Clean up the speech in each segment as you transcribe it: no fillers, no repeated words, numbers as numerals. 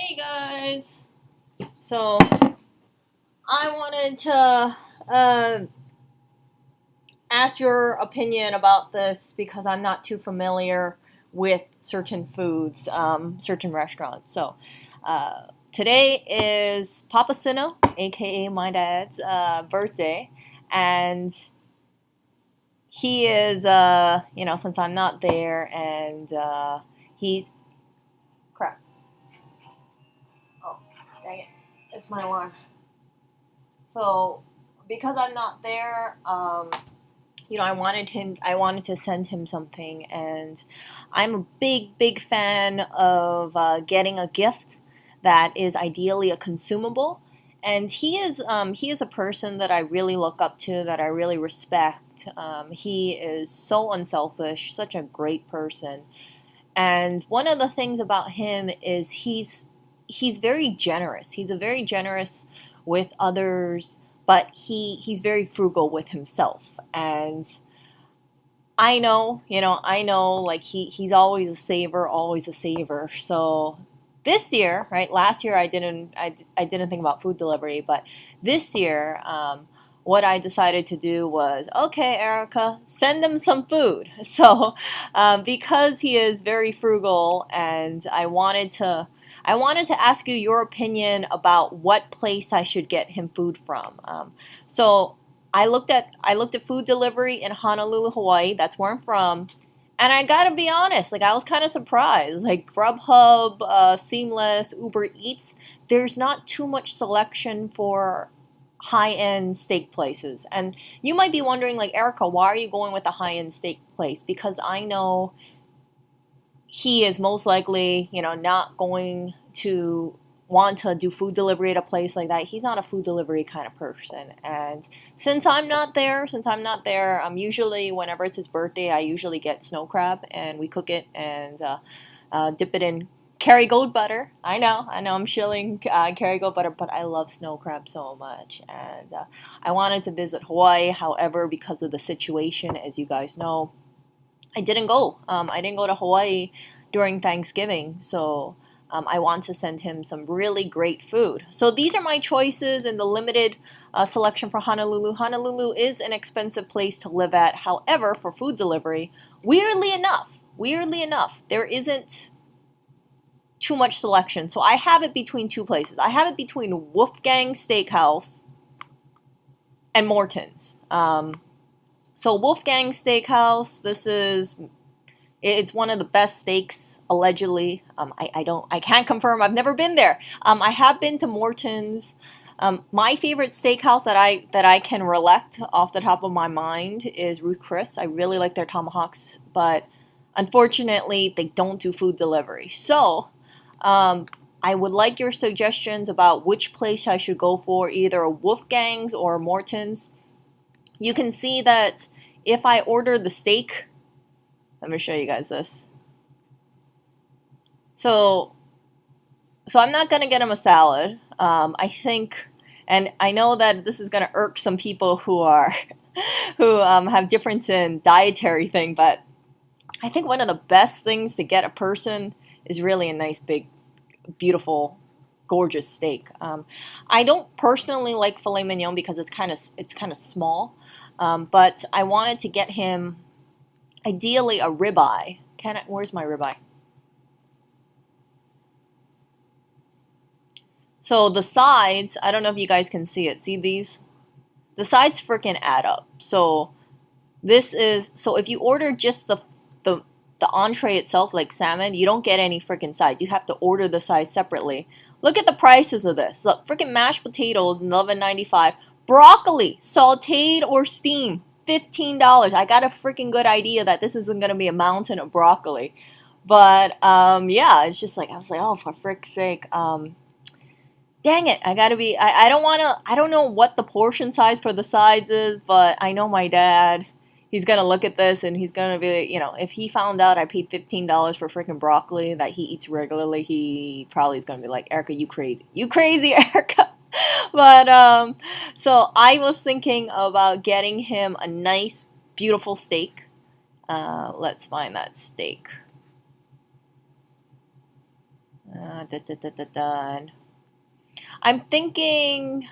Hey guys! So, I wanted to ask your opinion about this because I'm not too familiar with certain foods, certain restaurants. So, today is Papa Sino, aka my dad's birthday, and he is, since I'm not there, and he's. Crap. Oh, dang it. It's my alarm. So because I'm not there, I wanted to send him something, and I'm a big fan of getting a gift that is ideally a consumable. And he is a person that I really look up to, that I really respect. He is so unselfish, such a great person. And one of the things about him is he's very generous. He's a very generous with others, but he's very frugal with himself. And I know, like he's always a saver, always a saver. So this year, right? Last year I didn't think about food delivery, but this year, what I decided to do was, okay, Erica, send them some food. So, because he is very frugal, and I wanted to ask you your opinion about what place I should get him food from. So I looked at food delivery in Honolulu, Hawaii. That's where I'm from. And I gotta be honest, like I was kind of surprised. Like Grubhub, Seamless, Uber Eats, there's not too much selection for high-end steak places. And you might be wondering, like, Erica, why are you going with a high-end steak place? Because I know he is most likely, not going to want to do food delivery at a place like that. He's not a food delivery kind of person. And since I'm not there, usually whenever it's his birthday, I usually get snow crab and we cook it and dip it in Kerrygold butter. I know, I'm shilling Kerrygold butter, but I love snow crab so much. And I wanted to visit Hawaii, however, because of the situation, as you guys know, I didn't go. I didn't go to Hawaii during Thanksgiving, so I want to send him some really great food. So these are my choices in the limited selection for Honolulu. Honolulu is an expensive place to live at. However, for food delivery, weirdly enough, there isn't too much selection. So I have it between two places. I have it between Wolfgang Steakhouse and Morton's. So Wolfgang Steakhouse, it's one of the best steaks allegedly. I can't confirm. I've never been there. I have been to Morton's. My favorite steakhouse that I can recollect off the top of my mind is Ruth Chris. I really like their tomahawks, but unfortunately they don't do food delivery. So I would like your suggestions about which place I should go for, either Wolfgang's or Morton's. You can see that if I order the steak, let me show you guys this. So I'm not gonna get him a salad. I think, and I know that this is gonna irk some people who are who have difference in dietary thing, but I think one of the best things to get a person is really a nice big, beautiful, gorgeous steak. I don't personally like filet mignon because it's kind of small, but I wanted to get him ideally a ribeye. Where's my ribeye? So the sides, I don't know if you guys can see it. See these? The sides freaking add up. So if you order just the entree itself, like salmon, you don't get any freaking sides. You have to order the sides separately. Look at the prices of this. Look, freaking mashed potatoes, $11.95. Broccoli, sauteed or steamed, $15. I got a freaking good idea that this isn't gonna be a mountain of broccoli. But yeah, it's just like I was like, oh, for frick's sake. Dang it, I don't know what the portion size for the sides is, but I know my dad, he's gonna look at this and he's gonna be, if he found out I paid $15 for freaking broccoli that he eats regularly, he probably is gonna be like, Erica, you crazy, Erica. But so I was thinking about getting him a nice, beautiful steak. Let's find that steak. Dun. I'm thinking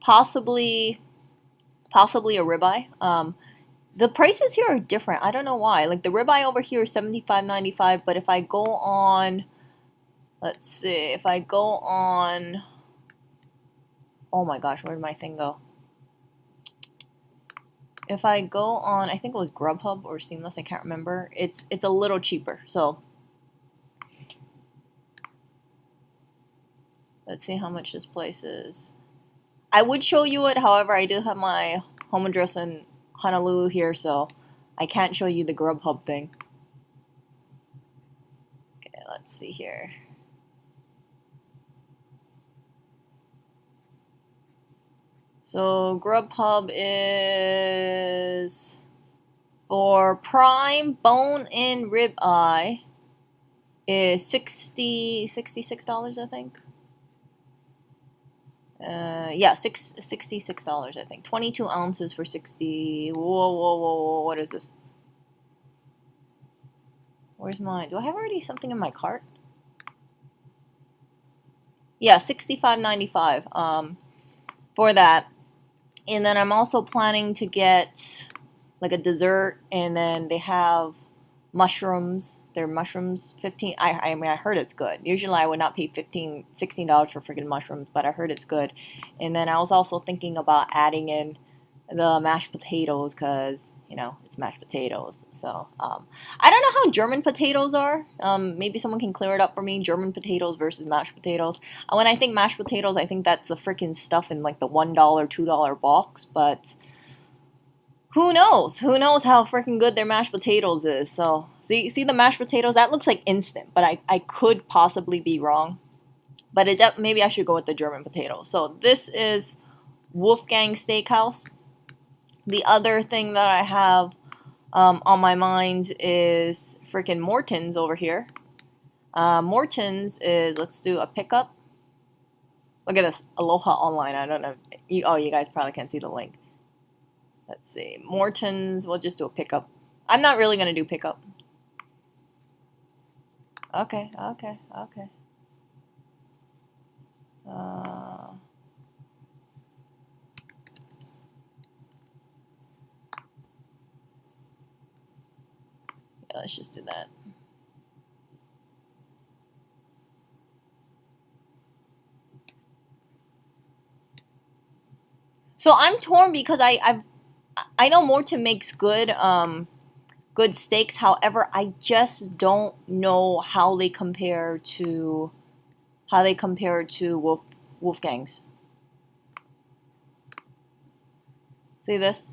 possibly a ribeye. The prices here are different. I don't know why. Like the ribeye over here is $75.95, but if I go on, let's see, if I go on, oh my gosh, where did my thing go? If I go on, I think it was Grubhub or Seamless, I can't remember. It's a little cheaper. So let's see how much this place is. I would show you it, however, I do have my home address in Honolulu here, so I can't show you the Grubhub thing. Okay, let's see here. So Grubhub is for prime bone-in ribeye is $66, I think. Yeah, $66, I think. 22 ounces for 60. Whoa, what is this? Where's mine? Do I have already something in my cart? Yeah, $65.95 for that. And then I'm also planning to get like a dessert, and then they have mushrooms. They're mushrooms, 15. I mean, I heard it's good. Usually I would not pay $16 for freaking mushrooms, but I heard it's good. And then I was also thinking about adding in the mashed potatoes because, you know, it's mashed potatoes. So, I don't know how German potatoes are. Maybe someone can clear it up for me. German potatoes versus mashed potatoes. When I think mashed potatoes, I think that's the freaking stuff in like the $1, $2 box, but who knows? Who knows how freaking good their mashed potatoes is. So, see the mashed potatoes? That looks like instant, but I could possibly be wrong. But maybe I should go with the German potatoes. So, this is Wolfgang Steakhouse. The other thing that I have on my mind is freaking Morton's over here. Morton's is, let's do a pickup. Look at this, Aloha Online. I don't know. You guys probably can't see the link. Let's see. Morton's, we'll just do a pickup. I'm not really going to do pickup. Okay. Yeah, let's just do that. So I'm torn because I know Morton makes good good steaks. However, I just don't know how they compare to Wolfgang's. See this?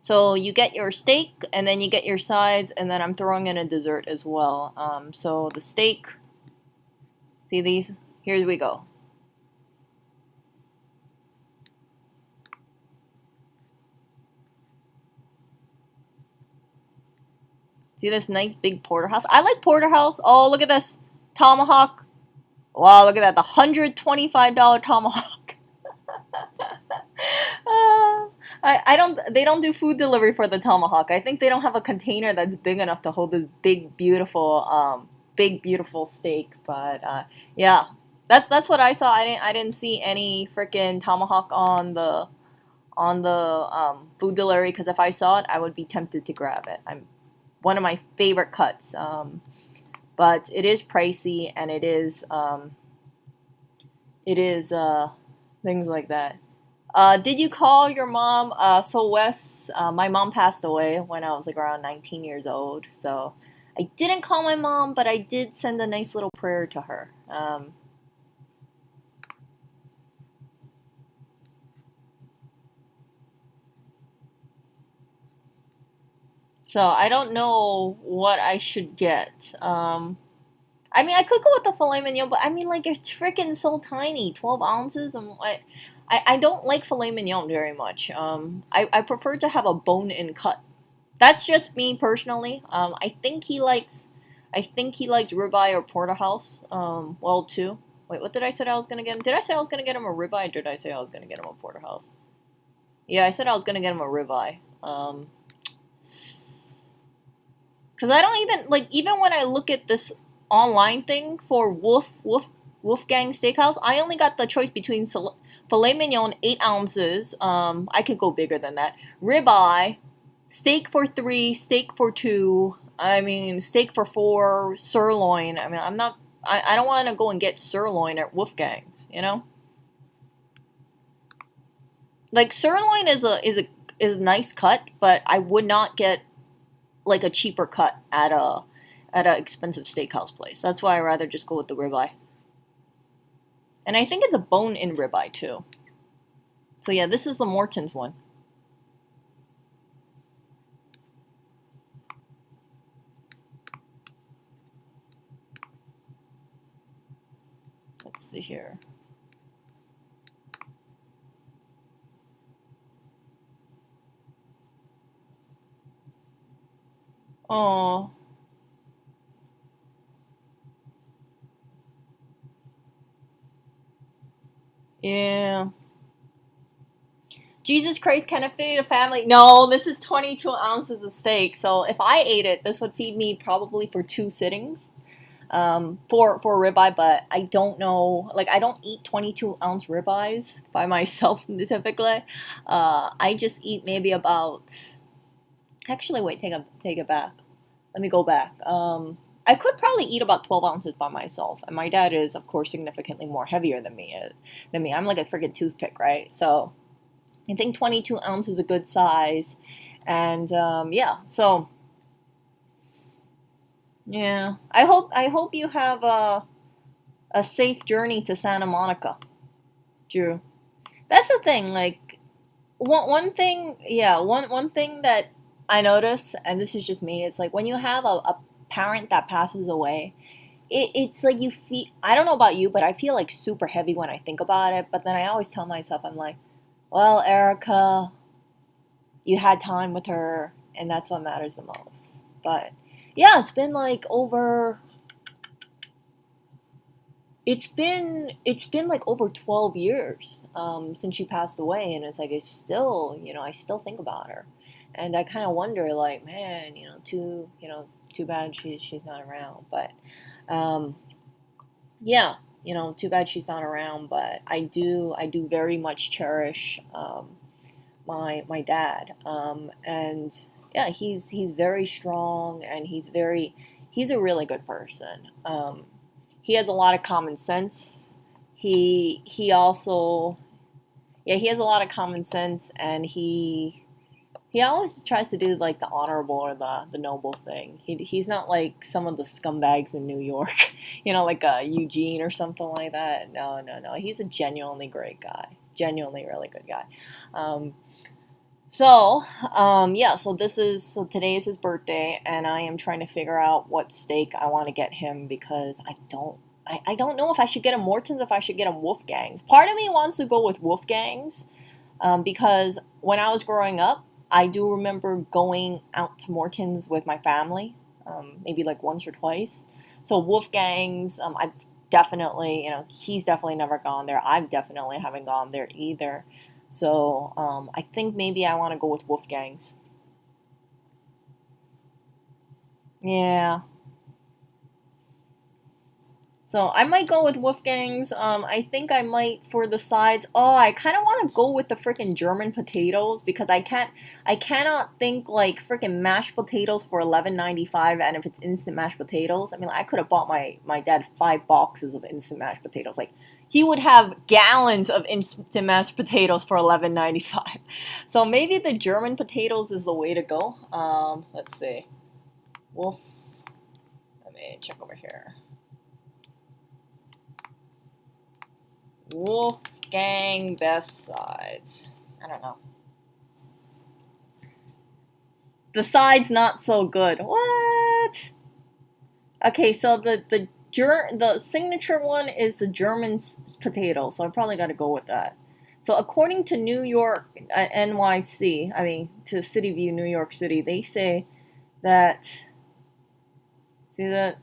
So you get your steak and then you get your sides, and then I'm throwing in a dessert as well. So the steak, see these? Here we go. See this nice big porterhouse? I like porterhouse. Oh, look at this. Tomahawk. Wow, look at that. The $125 tomahawk. They don't do food delivery for the tomahawk. I think they don't have a container that's big enough to hold this big, beautiful steak. But, yeah. That's what I saw. I didn't see any freaking tomahawk on the food delivery, because if I saw it, I would be tempted to grab it. I'm one of my favorite cuts. But it is pricey, and it is things like that. Did you call your mom? So Wes, my mom passed away when I was like around 19 years old. So I didn't call my mom, but I did send a nice little prayer to her. So I don't know what I should get. I mean, I could go with the filet mignon, but I mean, like, it's freaking so tiny, 12 ounces. I don't like filet mignon very much. I prefer to have a bone-in cut. That's just me personally. I think he likes ribeye or porterhouse. Well, too. Wait, what did I say I was gonna get him? Did I say I was gonna get him a ribeye, or did I say I was gonna get him a porterhouse? Yeah, I said I was gonna get him a ribeye. Because I don't even, like, even when I look at this online thing for Wolfgang Steakhouse, I only got the choice between filet mignon 8 ounces. I could go bigger than that. Ribeye, steak for three, steak for two. I mean, steak for four, sirloin. I mean, I'm not. I don't want to go and get sirloin at Wolfgang's. You know, like sirloin is a nice cut, but I would not get like a cheaper cut at a expensive steakhouse place. That's why I rather just go with the ribeye. And I think it's a bone-in ribeye too. So yeah, this is the Morton's one. Let's see here. Oh, yeah. Jesus Christ, can it feed a family? No, this is 22 ounces of steak. So if I ate it, this would feed me probably for two sittings. For ribeye, but I don't know. Like I don't eat 22-ounce ribeyes by myself typically. I just eat maybe about. Actually, wait, take it back. Let me go back. I could probably eat about 12 ounces by myself, and my dad is, of course, significantly more heavier than me. I'm like a freaking toothpick, right? So I think 22 ounces is a good size, and yeah. So yeah, I hope you have a safe journey to Santa Monica, Drew. That's the thing. Like one thing, yeah, one thing that I notice, and this is just me, it's like when you have a parent that passes away, it's like you feel. I don't know about you, but I feel like super heavy when I think about it. But then I always tell myself, I'm like, well, Erica, you had time with her, and that's what matters the most. But yeah, it's been like over. It's been like over 12 years since she passed away, and it's like it's still, I still think about her, and I kind of wonder, like, man, too bad she's not around. But um, yeah, too bad she's not around. But I do very much cherish my dad, and yeah, he's very strong, and he's a really good person. He has a lot of common sense. He also, yeah, he has a lot of common sense, and he always tries to do like the honorable or the noble thing. He's not like some of the scumbags in New York, like Eugene or something like that. No, no, no. He's a genuinely great guy, genuinely really good guy. Um, so, yeah, so today is his birthday, and I am trying to figure out what steak I want to get him because I don't know if I should get him Morton's, if I should get him Wolfgang's. Part of me wants to go with Wolfgang's, because when I was growing up, I do remember going out to Morton's with my family, maybe like once or twice. So Wolfgang's, I definitely, he's definitely never gone there. I definitely haven't gone there either. So I think maybe I want to go with Wolfgang's. Yeah. So I might go with Wolfgang's. I think I might for the sides. Oh, I kind of want to go with the freaking German potatoes because I cannot think like freaking mashed potatoes for 11.95. And if it's instant mashed potatoes, I mean, I could have bought my dad 5 boxes of instant mashed potatoes. Like he would have gallons of instant mashed potatoes for 11.95. So maybe the German potatoes is the way to go. Let's see. Wolf. Let me check over here. Wolfgang best sides. I don't know. The sides not so good. What? Okay, so the signature one is the German potato, so I probably got to go with that. So according to New York NYC, I mean to City View, New York City, they say that. See that?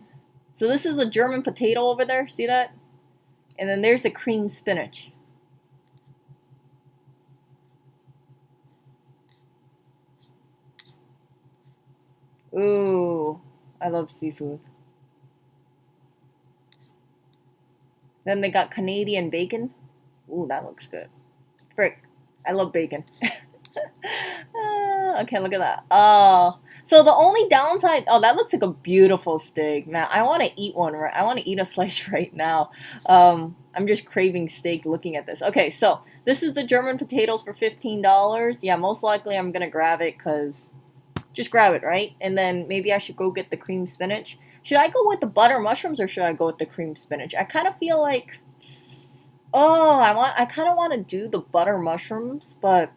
So this is a German potato over there. See that? And then there's the cream spinach. Ooh, I love seafood. Then they got Canadian bacon. Ooh, that looks good. Frick, I love bacon. Okay, look at that. Oh, so the only downside. Oh, that looks like a beautiful steak, man. I want to eat one. Right, I want to eat a slice right now. I'm just craving steak looking at this. Okay, so this is the German potatoes for $15. Yeah, most likely I'm gonna grab it because just grab it, right? And then maybe I should go get the cream spinach. Should I go with the butter mushrooms or should I go with the cream spinach? I kind of feel like, oh, I kind of want to do the butter mushrooms, but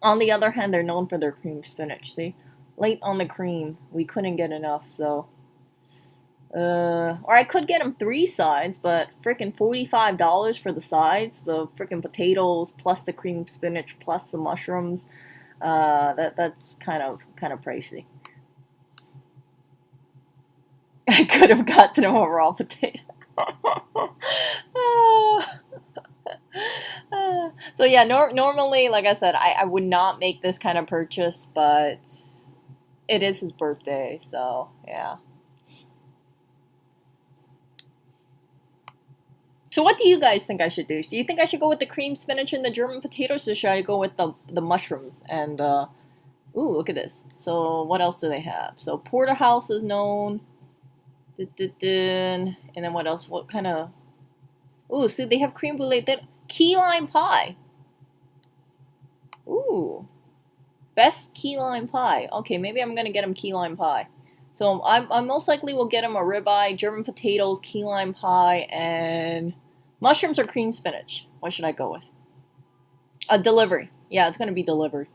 on the other hand, they're known for their cream spinach. See, late on the cream, we couldn't get enough, so. Or I could get them three sides, but freaking $45 for the sides, the freaking potatoes plus the cream spinach plus the mushrooms. That's kind of pricey. I could have gotten them a raw potato. So yeah, normally, like I said, I would not make this kind of purchase, but it is his birthday, so yeah. So what do you guys think I should do? Do you think I should go with the cream spinach and the German potatoes, or should I go with the mushrooms and ooh, look at this. So what else do they have? So porterhouse is known. And then what else? What kind of? Ooh, see they have cream brulee. Then key lime pie. Ooh, best key lime pie. Okay, maybe I'm gonna get him key lime pie. So I most likely will get him a ribeye, German potatoes, key lime pie, and mushrooms or cream spinach. What should I go with? A delivery. Yeah, it's gonna be delivered.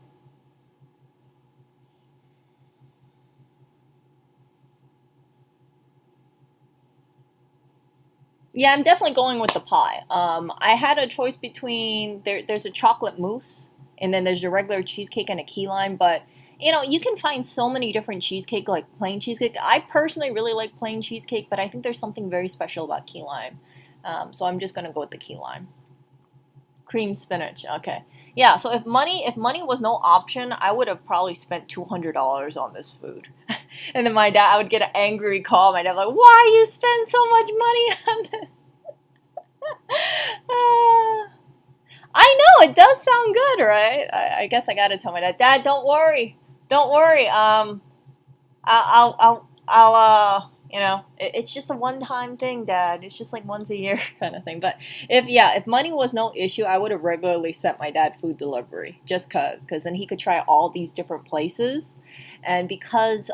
Yeah, I'm definitely going with the pie. I had a choice between there's a chocolate mousse and then there's a regular cheesecake and a key lime, but you can find so many different cheesecake like plain cheesecake. I personally really like plain cheesecake, but I think there's something very special about key lime. So I'm just gonna go with the key lime. Cream spinach. Okay. Yeah, so if money was no option, I would have probably spent $200 on this food. And then my dad I would get an angry call. My dad like, "Why you spend so much money on this?" Uh, I know it does sound good, right? I guess I gotta tell my dad, Dad, don't worry, don't worry. It's just a one-time thing, Dad. It's just like once a year kind of thing. But if money was no issue, I would have regularly sent my dad food delivery just because then he could try all these different places, and because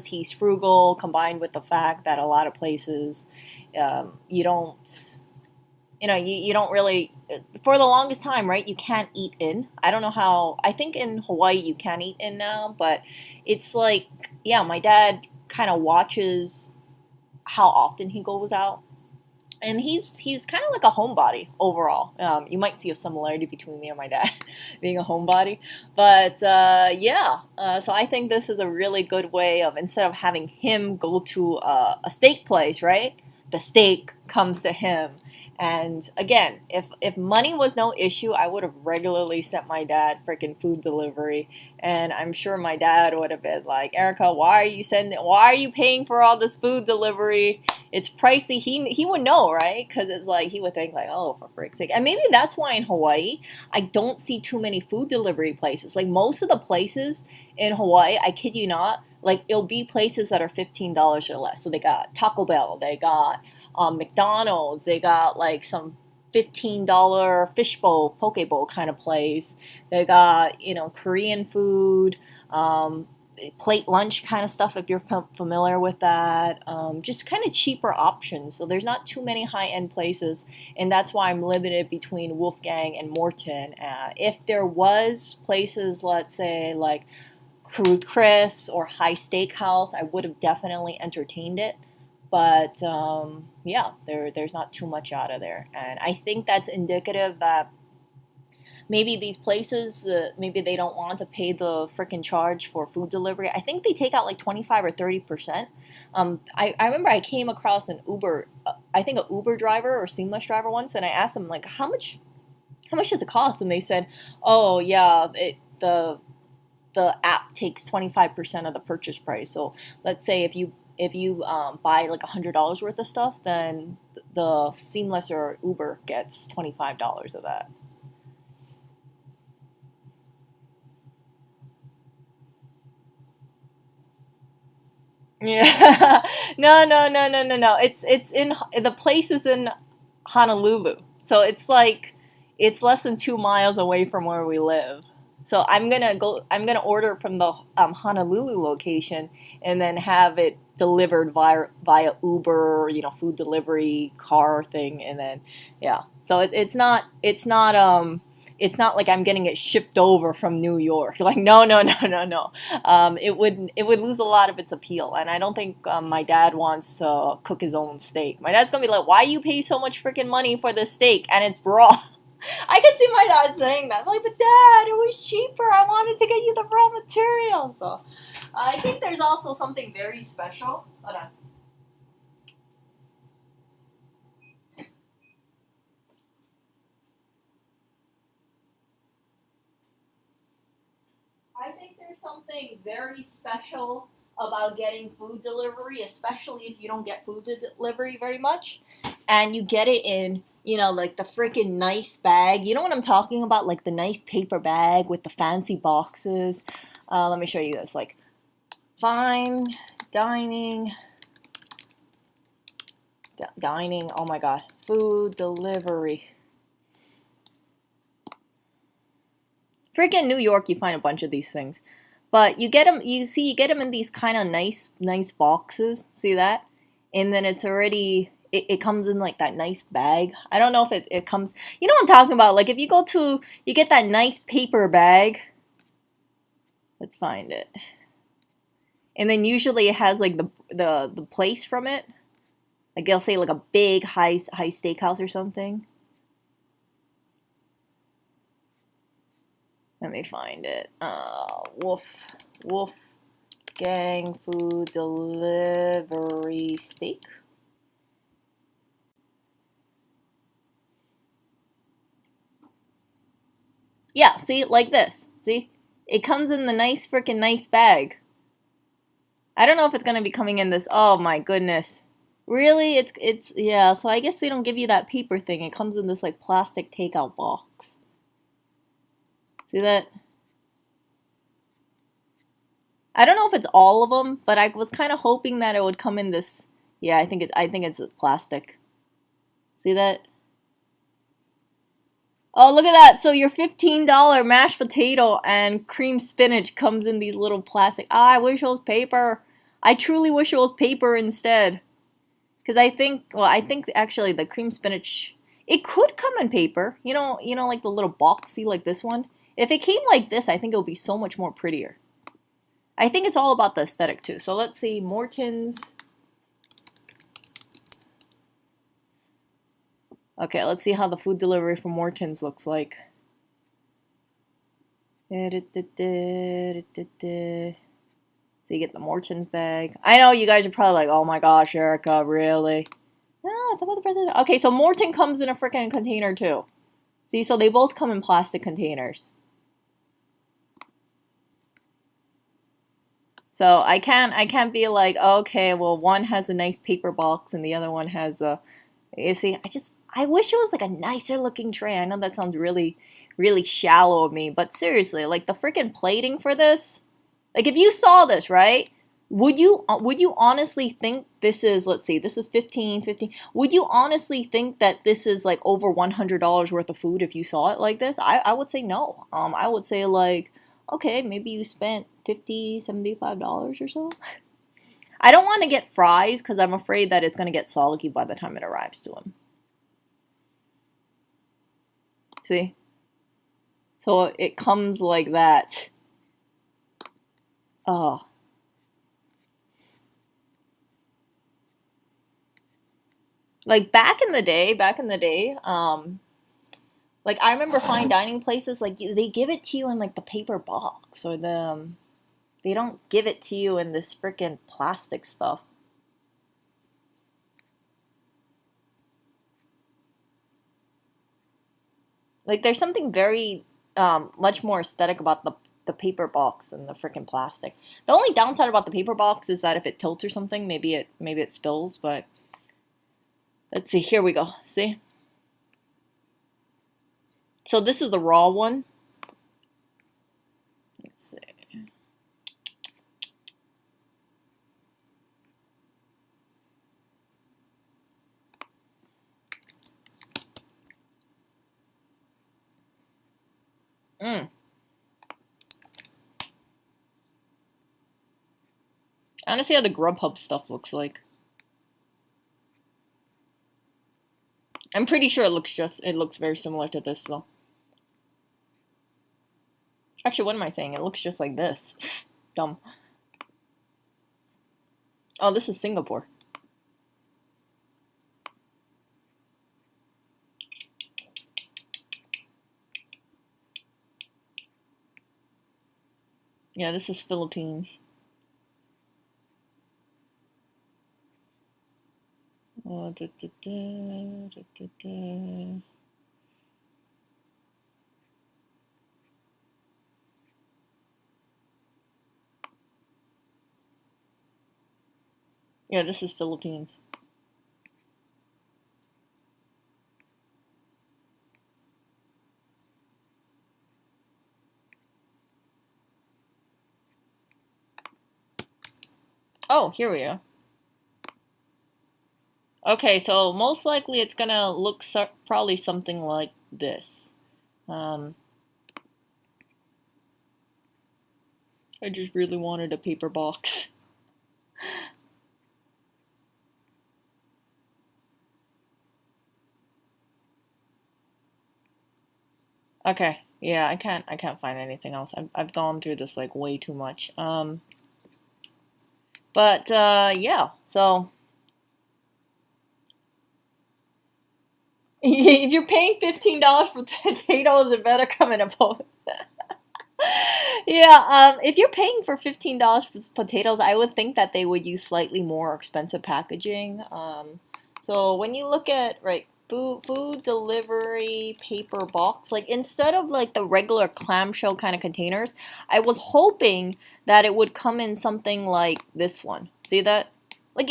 he's frugal, combined with the fact that a lot of places, you don't you don't really for the longest time, right? You can't eat in. I don't know how. I think in Hawaii you can eat in now, but it's like, yeah, my dad kind of watches how often he goes out, and he's kind of like a homebody overall. You might see a similarity between me and my dad being a homebody, but yeah. So I think this is a really good way of, instead of having him go to a steak place, right? The steak comes to him. And again, if money was no issue, I would have regularly sent my dad freaking food delivery, and I'm sure my dad would have been like, Erica, why are you paying for all this food delivery? It's pricey. He would know, right? Because it's like he would think like, oh, for frick's sake. And maybe that's why in Hawaii I don't see too many food delivery places. Like most of the places in Hawaii, I kid you not, like it'll be places that are $15 or less. So they got Taco Bell, they got McDonald's, they got like some $15 fishbowl, poke bowl kind of place. They got, Korean food, plate lunch kind of stuff if you're familiar with that. Just kind of cheaper options. So there's not too many high end places, and that's why I'm limited between Wolfgang and Morton. If there was places, let's say like Crude Chris or High Steakhouse, I would have definitely entertained it. But yeah, there's not too much out of there, and I think that's indicative that maybe these places, maybe they don't want to pay the freaking charge for food delivery. I think they take out like 25 or 30%. I remember I came across an Uber, I think an Uber driver or Seamless driver once, and I asked them like, how much does it cost? And they said, oh yeah, the app takes 25% of the purchase price. So let's say if you if you buy like $100 worth of stuff, then the Seamless or Uber gets $25 of that. Yeah. No, no, no, no, no, no. It's in the place is in Honolulu. So it's like it's less than 2 miles away from where we live. So I'm gonna order from the Honolulu location and then have it delivered via Uber, food delivery car thing, and then yeah. So it's not like I'm getting it shipped over from New York. Like no, no, no, no, no. It would lose a lot of its appeal, and I don't think my dad wants to cook his own steak. My dad's gonna be like, "Why you pay so much freaking money for this steak and it's raw?" I can see my dad saying that. I'm like, "But dad, it was cheaper. I wanted to get you the raw material." So I think there's also something very special. Hold on. I think there's something very special about getting food delivery, especially if you don't get food delivery very much, and you get it in, like the freaking nice bag. You know what I'm talking about? Like the nice paper bag with the fancy boxes. Let me show you this. Like fine dining, dining. Oh my god, food delivery. Freaking New York, you find a bunch of these things. But you get them, you get them in these kind of nice boxes. See that? And then it comes in like that nice bag. I don't know if it comes, you know what I'm talking about? Like if you get that nice paper bag. Let's find it. And then usually it has like the place from it. Like they'll say like a big high steakhouse or something. Let me find it. Wolf Gang food delivery steak. Yeah, see, like this. See? It comes in the nice freaking nice bag. I don't know if it's gonna be coming in this. Oh my goodness. Really? It's yeah, so I guess they don't give you that paper thing. It comes in this like plastic takeout box. See that? I don't know if it's all of them, but I was kind of hoping that it would come in this. Yeah, I think it's plastic. See that? Oh, look at that. So your $15 mashed potato and cream spinach comes in these little plastic. Ah, I wish it was paper. I truly wish it was paper instead. Because I think actually the cream spinach, it could come in paper. Like the little boxy like this one. If it came like this, I think it would be so much more prettier. I think it's all about the aesthetic too. So let's see, Morton's. Okay, let's see how the food delivery from Morton's looks like. So you get the Morton's bag. I know you guys are probably like, oh my gosh, Erica, really? No, it's about the president. Okay, so Morton comes in a freaking container too. See, so they both come in plastic containers. So I can't be like, okay, well one has a nice paper box and the other one has a you see, I wish it was like a nicer looking tray. I know that sounds really, really shallow of me, but seriously, like the freaking plating for this, like if you saw this, right? Would you honestly think this is, let's see, this is 15. Would you honestly think that this is like over $100 worth of food if you saw it like this? I would say no. I would say like, okay, maybe you spent 50, $75 or so. I don't want to get fries because I'm afraid that it's going to get soggy by the time it arrives to him. See? So it comes like that. Oh. Like back in the day, like I remember fine dining places, like they give it to you in like the paper box or they don't give it to you in this freaking plastic stuff. Like there's something very much more aesthetic about the paper box than the freaking plastic. The only downside about the paper box is that if it tilts or something, maybe it spills. But let's see. Here we go. See. So this is the raw one. Let's see. Mm. I want to see how the Grubhub stuff looks like. I'm pretty sure it looks very similar to this though. Actually, what am I saying? It looks just like this. Dumb. Oh, this is Singapore. Yeah, this is Philippines. Oh, da, da, da, da, da, da. Yeah, this is Philippines. Oh, here we are. Okay, so most likely it's gonna look probably something like this. Um, I just really wanted a paper box. Okay, yeah, I can't find anything else. I've gone through this like way too much. But yeah, so if you're paying $15 for potatoes, it better come in a boat. Yeah, if you're paying for $15 for potatoes, I would think that they would use slightly more expensive packaging. So when you look at right food delivery paper box, like instead of like the regular clamshell kind of containers, I was hoping that it would come in something like this one. See that? Like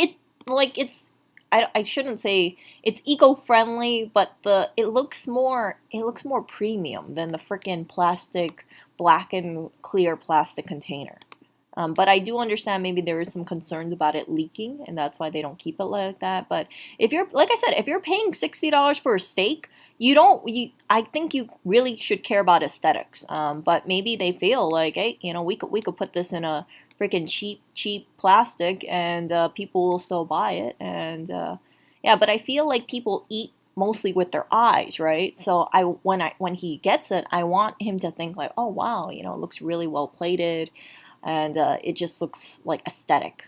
it's I shouldn't say it's eco-friendly, but it looks more premium than the freaking plastic black and clear plastic container. But I do understand maybe there is some concerns about it leaking, and that's why they don't keep it like that. But if you're, like I said, if you're paying $60 for a steak, I think you really should care about aesthetics. But maybe they feel like, hey, we could put this in a freaking cheap plastic, and people will still buy it. And yeah, but I feel like people eat mostly with their eyes, right? So when he gets it, I want him to think like, oh wow, it looks really well plated, and it just looks like aesthetic,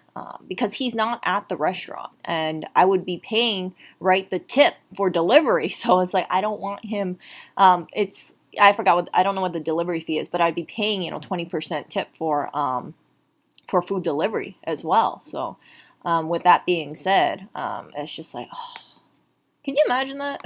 because he's not at the restaurant, and I would be paying right the tip for delivery. So it's like I don't want him. It's I don't know what the delivery fee is, but I'd be paying 20% tip for food delivery as well. So with that being said, it's just like, oh, can you imagine that?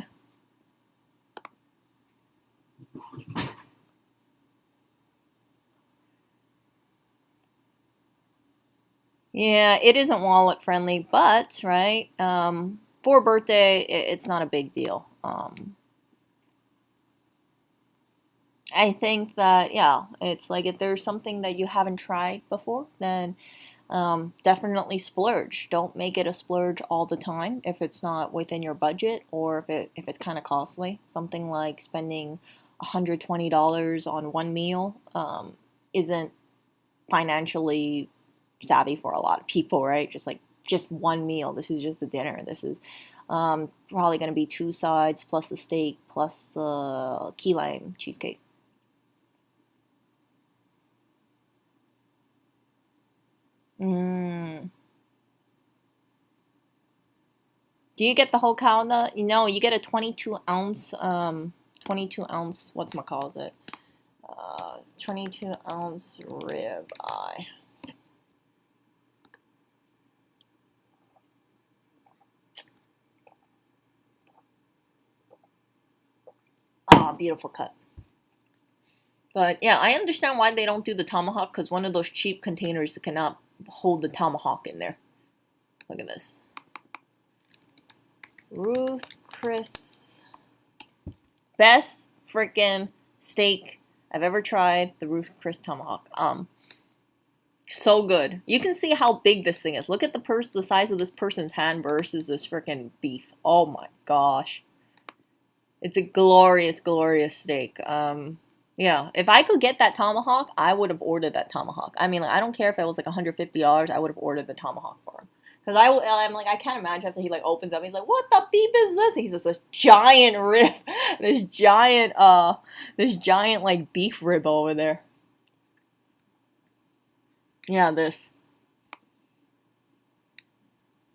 Yeah, it isn't wallet friendly, but right, for a birthday, it's not a big deal. I think that yeah, it's like if there's something that you haven't tried before, then definitely splurge. Don't make it a splurge all the time if it's not within your budget, or if it's kind of costly. Something like spending $120 on one meal isn't financially savvy for a lot of people, right? Just one meal. This is just a dinner. This is probably going to be two sides plus the steak plus the key lime cheesecake. Mm. Do you get the whole cow nut? You get a 22 ounce, what's it? 22-ounce rib eye. Ah, beautiful cut. But yeah, I understand why they don't do the tomahawk because one of those cheap containers cannot hold the tomahawk in there. Look at this. Ruth Chris. Best freaking steak I've ever tried. The Ruth Chris tomahawk. So good. You can see how big this thing is. Look at the size of this person's hand versus this freaking beef. Oh my gosh. It's a glorious, glorious steak. Yeah, if I could get that tomahawk, I would have ordered that tomahawk. I mean, like, I don't care if it was like $150, I would have ordered the tomahawk for him. Because I'm like, I can't imagine after he like opens up, he's like, what the beef is this? And he's just this giant rib, this giant like beef rib over there. Yeah, this.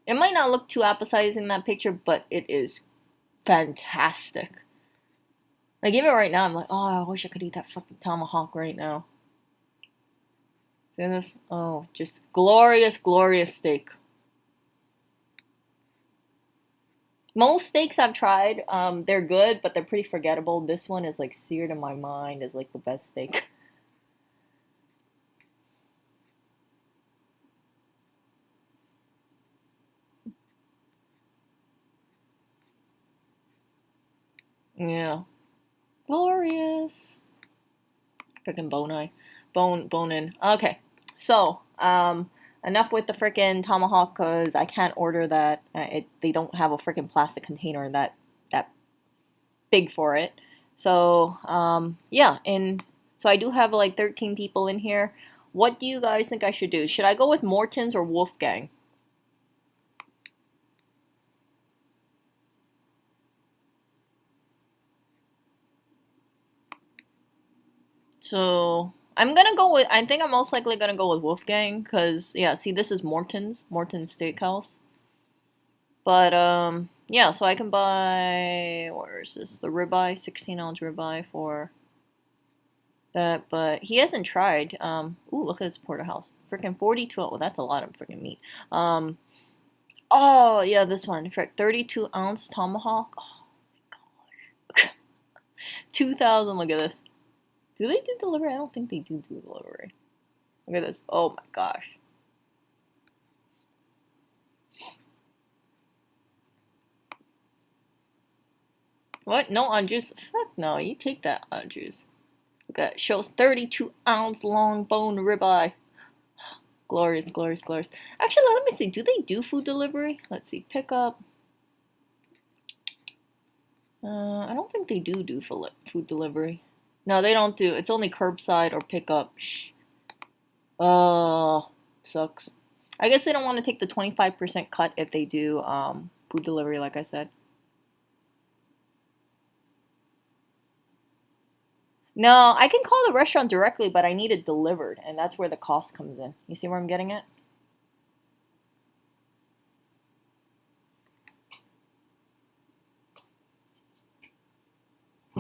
It might not look too appetizing in that picture, but it is fantastic. Like, even right now, I'm like, oh, I wish I could eat that fucking tomahawk right now. See this? Oh, just glorious, glorious steak. Most steaks I've tried, they're good, but they're pretty forgettable. This one is like seared in my mind as like the best steak. Yeah. Glorious. Freaking bone in. Okay. So, enough with the freaking tomahawk because I can't order that. They don't have a freaking plastic container that big for it. So, yeah, and so I do have like 13 people in here. What do you guys think I should do? Should I go with Morton's or Wolfgang? So I think I'm most likely gonna go with Wolfgang, cause yeah, see this is Morton's Steakhouse. But yeah, so I can buy, where is this? The ribeye, 16-ounce ribeye for that, but he hasn't tried. Ooh, look at this porterhouse. Freaking 42, oh, that's a lot of freaking meat. Oh yeah, this one, 32-ounce tomahawk. Oh my gosh. 2,000, look at this. Do they do delivery? I don't think they do delivery. Look at this. Oh my gosh. What? No on juice? Fuck no. You take that on juice. Look at it. Shows 32-ounce long bone ribeye. Glorious, glorious, glorious. Actually, let me see. Do they do food delivery? Let's see. Pick up. I don't think they do food delivery. No, they don't do. It's only curbside or pickup. Shh. Oh, sucks. I guess they don't want to take the 25% cut if they do food delivery, like I said. No, I can call the restaurant directly, but I need it delivered, and that's where the cost comes in. You see where I'm getting at?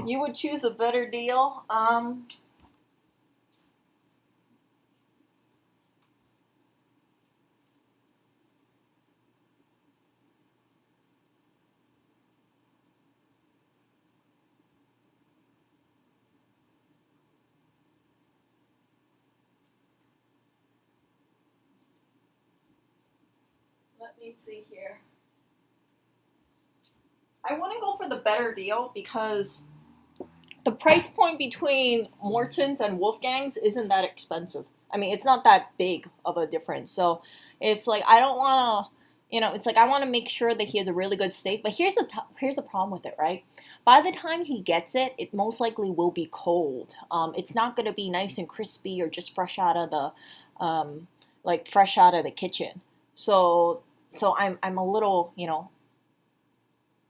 You would choose a better deal. Let me see here. I want to go for the better deal because the price point between Morton's and Wolfgang's isn't that expensive. I mean, it's not that big of a difference. So it's like I don't want to, it's like I want to make sure that he has a really good steak. But here's the problem with it, right? By the time he gets it, it most likely will be cold. It's not going to be nice and crispy or just fresh out of the, fresh out of the kitchen. So I'm a little,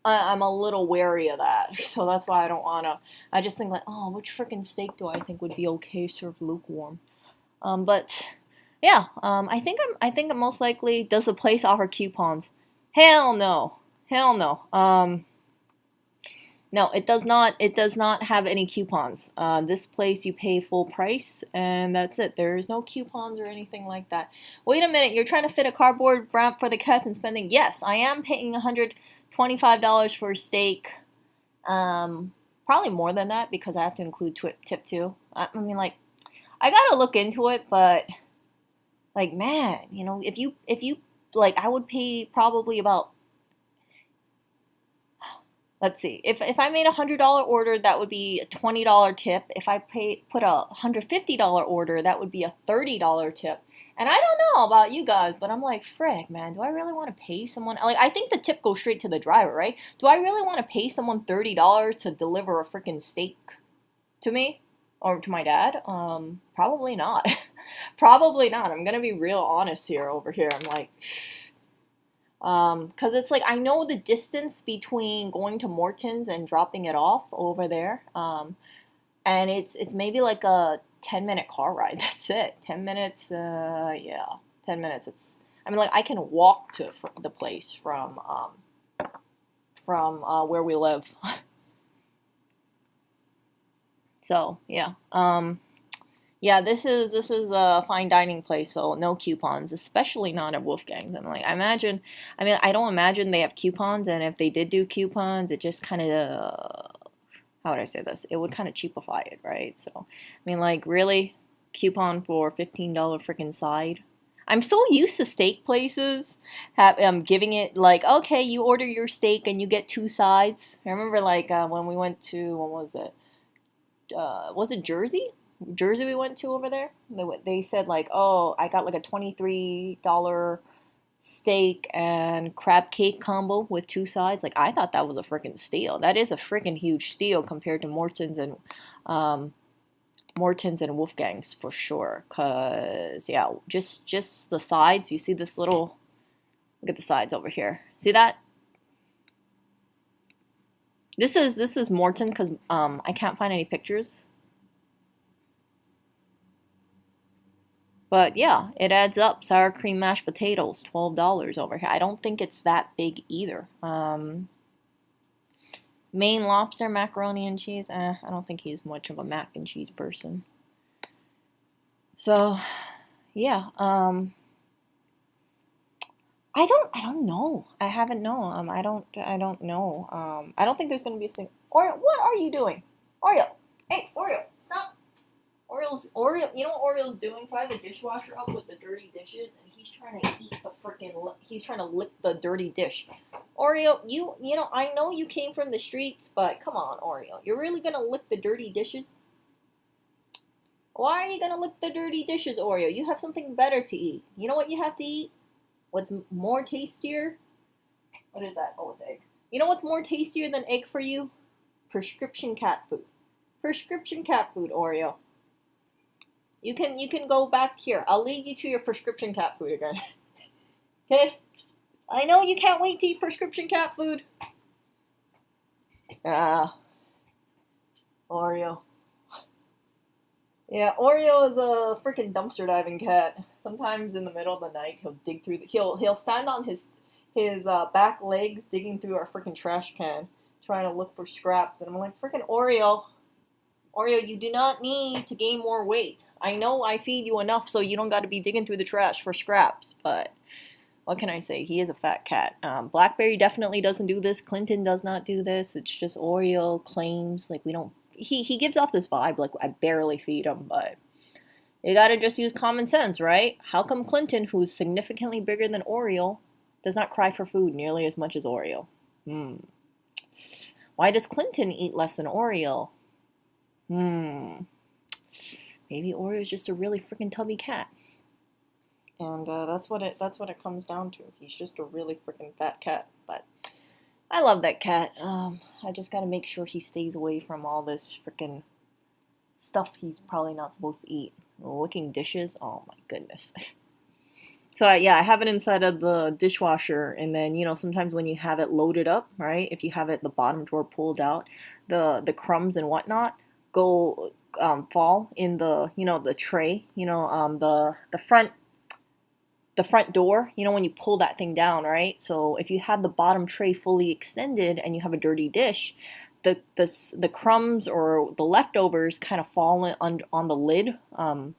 I'm a little wary of that. So that's why I don't wanna. I just think like, oh, which freaking steak do I think would be okay served lukewarm? But yeah, I think I'm most likely. Does the place offer coupons? Hell no, hell no. No, it does not. It does not have any coupons. This place you pay full price, and that's it. There is no coupons or anything like that. Wait a minute, you're trying to fit a cardboard wrap for the cat and spending. Yes, I am paying $125 for a steak. Probably more than that because I have to include tip too. I mean, like, I gotta look into it, but like, man, if you like, I would pay probably about, let's see, if I made $100 order, that would be a $20 tip. If I put a $150 order, that would be a $30 tip. And I don't know about you guys, but I'm like, frick, man, do I really want to pay someone? Like, I think the tip goes straight to the driver, right? Do I really want to pay someone $30 to deliver a freaking steak to me or to my dad? Probably not. Probably not. I'm gonna be real honest here over here. I'm like, because it's like I know the distance between going to Morton's and dropping it off over there. And it's maybe like a 10-minute car ride. That's it. 10 minutes. Yeah, 10 minutes. I mean, like I can walk to the place from where we live. So yeah. Yeah, this is a fine dining place, so no coupons, especially not at Wolfgang's. I'm like, I don't imagine they have coupons, and if they did do coupons, it just kind of, how would I say this? It would kind of cheapify it, right? So, I mean, like, really, coupon for $15 freaking side? I'm so used to steak places giving it like, okay, you order your steak and you get two sides. I remember like when we went to, what was it? Was it Jersey? Jersey we went to over there. They said like, oh, I got like a $23 steak and crab cake combo with two sides. Like I thought that was a freaking steal. That is a freaking huge steal compared to um, Morton's and Wolfgang's for sure. Cause yeah, just the sides. You see this little. Look at the sides over here. See that? This is Morton because I can't find any pictures. But yeah, it adds up. Sour cream mashed potatoes, $12 over here. I don't think it's that big either. Maine lobster, macaroni and cheese. I don't think he's much of a mac and cheese person. So, yeah. I don't know. I haven't known. I don't know. I don't think there's gonna be a thing. Oreo, what are you doing? Oreo, hey, Oreo, stop. Oreo, you know what Oreo's doing? So I have the dishwasher up with the dirty dishes, and he's trying to eat he's trying to lick the dirty dish. Oreo, you know, I know you came from the streets, but come on, Oreo, you're really gonna lick the dirty dishes? Why are you gonna lick the dirty dishes, Oreo? You have something better to eat. You know what you have to eat? What's more tastier? What is that? Oh, it's egg. You know what's more tastier than egg for you? Prescription cat food. Prescription cat food, Oreo. You can go back here. I'll lead you to your prescription cat food again. Okay? I know you can't wait to eat prescription cat food. Ah, Oreo. Yeah, Oreo is a freaking dumpster diving cat. Sometimes in the middle of the night, he'll dig through he'll stand on his back legs digging through our freaking trash can, trying to look for scraps. And I'm like, freaking Oreo, you do not need to gain more weight. I know I feed you enough so you don't got to be digging through the trash for scraps, but what can I say? He is a fat cat. Blackberry definitely doesn't do this. Clinton does not do this. It's just Oreo claims like we don't. He gives off this vibe like I barely feed him, but you gotta just use common sense, right? How come Clinton, who's significantly bigger than Oreo, does not cry for food nearly as much as Oreo? Why does Clinton eat less than Oreo? Maybe Oreo is just a really freaking tubby cat, and that's what it comes down to. He's just a really freaking fat cat, but I love that cat. I just gotta make sure he stays away from all this freaking stuff he's probably not supposed to eat. Licking dishes. Oh my goodness. So yeah, I have it inside of the dishwasher, and then sometimes when you have it loaded up, right? If you have it the bottom drawer pulled out, the crumbs and whatnot go fall in the tray, the front door, when you pull that thing down, right? So if you have the bottom tray fully extended and you have a dirty dish, the crumbs or the leftovers kind of fall on the lid, on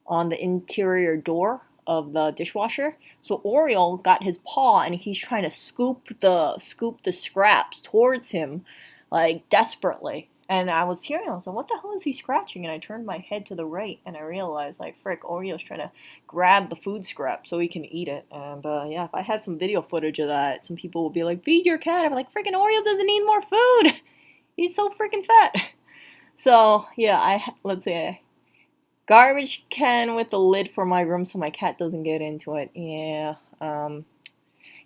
the interior door of the dishwasher. So Oriole got his paw and he's trying to scoop the scraps towards him, like desperately. And I was hearing, I was like, what the hell is he scratching? And I turned my head to the right and I realized, like, frick, Oreo's trying to grab the food scrap so he can eat it. And yeah, if I had some video footage of that, some people would be like, feed your cat. I'm like, frickin' Oreo doesn't need more food. He's so freaking fat. So yeah, let's say a garbage can with a lid for my room so my cat doesn't get into it. Yeah.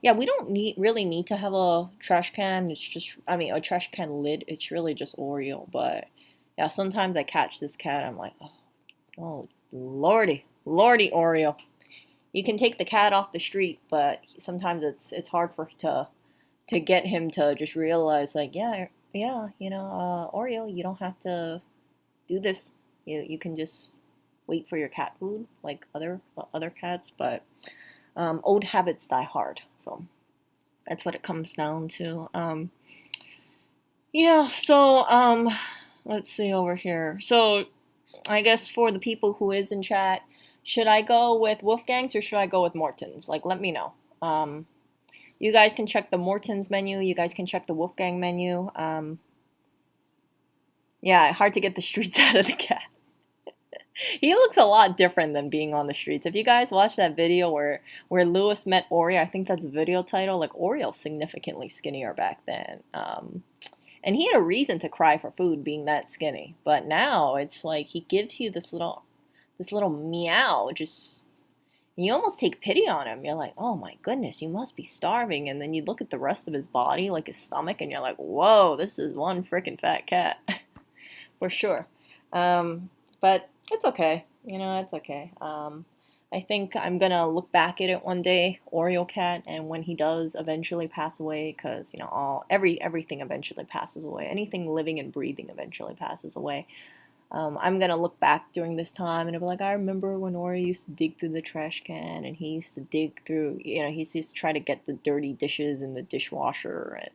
Yeah, we don't really need to have a trash can. It's just, I mean, a trash can lid. It's really just Oreo. But yeah, sometimes I catch this cat. I'm like, oh, lordy, lordy Oreo. You can take the cat off the street, but sometimes it's hard for to get him to just realize, like, yeah, Oreo, you don't have to do this. You can just wait for your cat food like other cats. But old habits die hard, so that's what it comes down to. Yeah, so let's see over here. So I guess for the people who is in chat, should I go with Wolfgang's or should I go with Morton's? Like, let me know. You guys can check the Morton's menu. You guys can check the Wolfgang menu. Yeah, hard to get the streets out of the cat. He looks a lot different than being on the streets. If you guys watch that video where Lewis met Oreo, I think that's the video title. Like, Oreo's significantly skinnier back then, and he had a reason to cry for food, being that skinny. But now it's like he gives you this little meow. Just you almost take pity on him. You're like, oh my goodness, you must be starving. And then you look at the rest of his body, like his stomach, and you're like, whoa, this is one freaking fat cat, for sure. But it's okay. It's okay. I think I'm gonna look back at it one day, Oreo cat, and when he does eventually pass away, because everything eventually passes away. Anything living and breathing eventually passes away. I'm gonna look back during this time and I'll be like, I remember when Oreo used to dig through the trash can, and he used to dig through, he used to try to get the dirty dishes in the dishwasher, and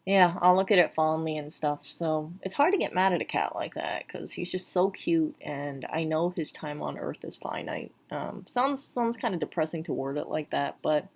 yeah, I'll look at it fondly and stuff. So it's hard to get mad at a cat like that because he's just so cute, and I know his time on Earth is finite. Sounds kind of depressing to word it like that, but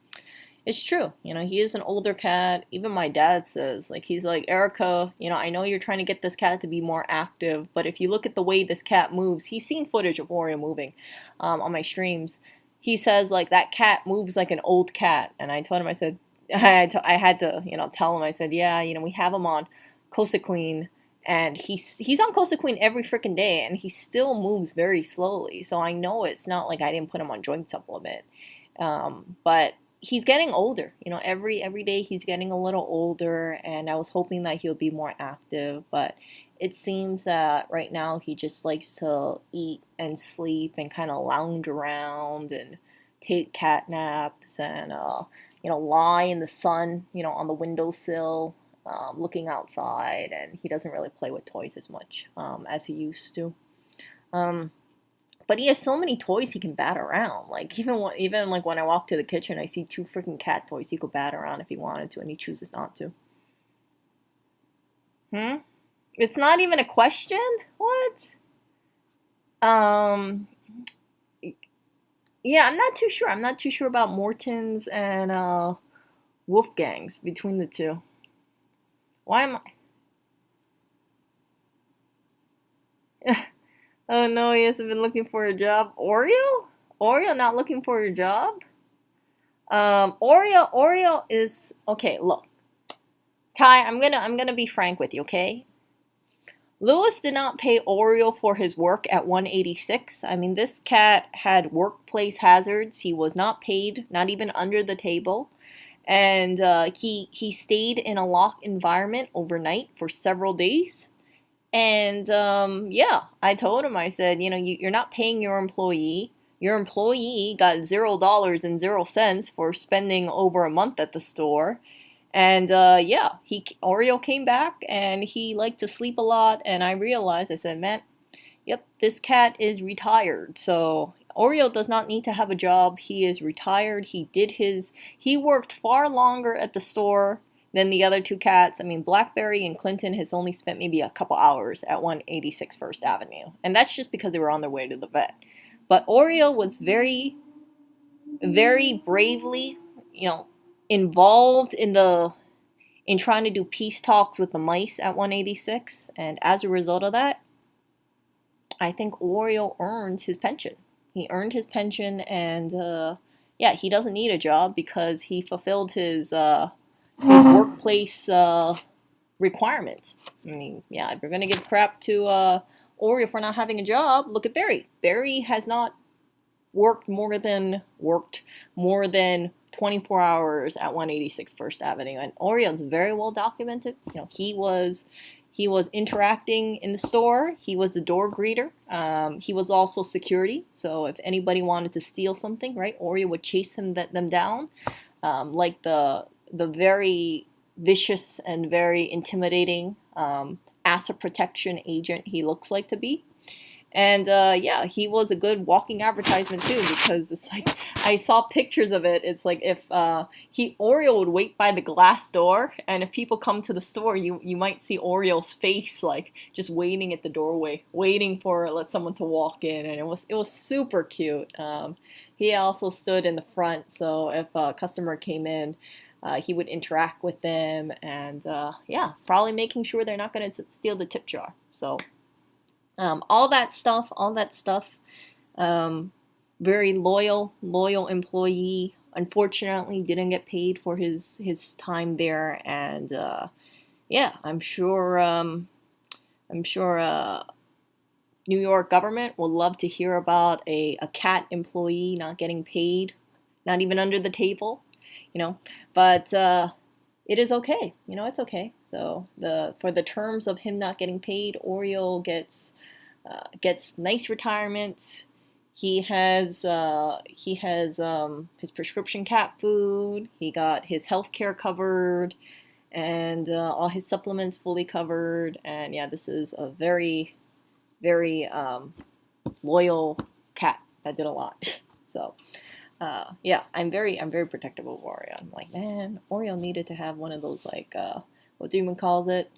it's true. He is an older cat. Even my dad says, like, he's like, Erica, I know you're trying to get this cat to be more active, but if you look at the way this cat moves, he's seen footage of Oreo moving on my streams. He says, like, that cat moves like an old cat, and I told him, I said, I had to, tell him. I said, yeah, we have him on Costa Queen, and he's on Costa Queen every freaking day, and he still moves very slowly. So I know it's not like I didn't put him on joint supplement, but he's getting older. Every day he's getting a little older, and I was hoping that he'll be more active, but it seems that right now he just likes to eat and sleep and kind of lounge around and take cat naps and lie in the sun, on the windowsill, looking outside, and he doesn't really play with toys as much as he used to. But he has so many toys he can bat around. Like, even like when I walk to the kitchen, I see 2 freaking cat toys he could bat around if he wanted to, and he chooses not to. It's not even a question? What? Yeah, I'm not too sure. I'm not too sure about Morton's and Wolfgang's between the two. Why am I? Oh no, he hasn't been looking for a job. Oreo? Oreo not looking for a job? Oreo is okay. Look, Kai, I'm gonna be frank with you, okay? Lewis did not pay Oreo for his work at 186. I mean, this cat had workplace hazards. He was not paid, not even under the table. And he stayed in a locked environment overnight for several days. And yeah, I told him, I said, you're not paying your employee. Your employee got $0.00 for spending over a month at the store. And yeah, Oreo came back and he liked to sleep a lot. And I realized, I said, man, yep, this cat is retired. So Oreo does not need to have a job. He is retired. He worked far longer at the store than the other 2 cats. I mean, Blackberry and Clinton has only spent maybe a couple hours at 186 First Avenue. And that's just because they were on their way to the vet. But Oreo was very, very bravely, involved in the in trying to do peace talks with the mice at 186, and as a result of that, I think Oreo earned his pension. He earned his pension, and yeah, he doesn't need a job because he fulfilled his workplace requirements. I mean, yeah, if you're gonna give crap to Oreo for not having a job, look at Barry. Barry has not worked more than 24 hours at 186 First Avenue, and Orion's very well documented. You know, he was interacting in the store. He was the door greeter. He was also security. So if anybody wanted to steal something, right, Oreo would chase them down, like the very vicious and very intimidating asset protection agent he looks like to be. And yeah, he was a good walking advertisement too, because it's like I saw pictures of it. It's like if Oreo would wait by the glass door, and if people come to the store, you might see Oreo's face like just waiting at the doorway, waiting for someone to walk in, and it was super cute. He also stood in the front, so if a customer came in, he would interact with them, and yeah, probably making sure they're not going to steal the tip jar. So. All that stuff. Very loyal employee. Unfortunately, didn't get paid for his time there, and yeah, I'm sure New York government would love to hear about a cat employee not getting paid, not even under the table, you know. But it is okay, you know, it's okay. So for the terms of him not getting paid, Oreo gets nice retirement. He has his prescription cat food. He got his health care covered, and all his supplements fully covered. And yeah, this is a very loyal cat that did a lot. So yeah, I'm very protective of Oreo. I'm like, man, Oreo needed to have one of those like what Demon calls it,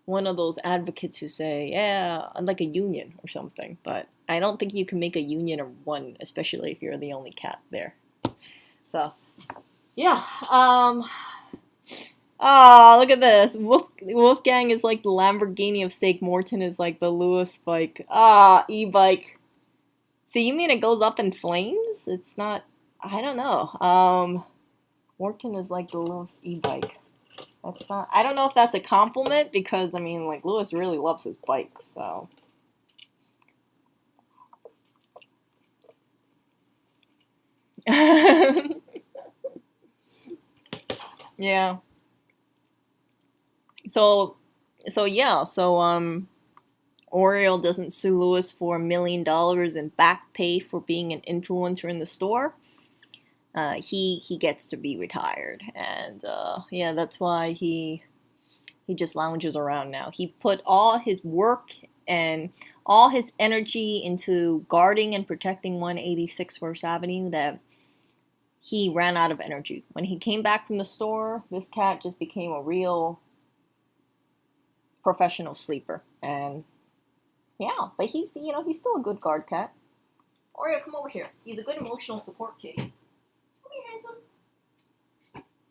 one of those advocates who say, yeah, like a union or something. But I don't think you can make a union of one, especially if you're the only cat there. So yeah, look at this. Wolfgang is like the Lamborghini of steak. Morton is like the Lewis bike. E-bike. So you mean it goes up in flames? It's not, I don't know. Morton is like the Lewis e-bike. That's not, I don't know if that's a compliment, because, I mean, like, Lewis really loves his bike, so. Yeah. So yeah, Oreo doesn't sue Lewis for $1 million in back pay for being an influencer in the store. He gets to be retired, and yeah, that's why he just lounges around now. He put all his work and all his energy into guarding and protecting 186 First Avenue that he ran out of energy. When he came back from the store, this cat just became a real professional sleeper. And yeah, but he's still a good guard cat. Oreo, come over here. He's a good emotional support kitty. Come here, handsome.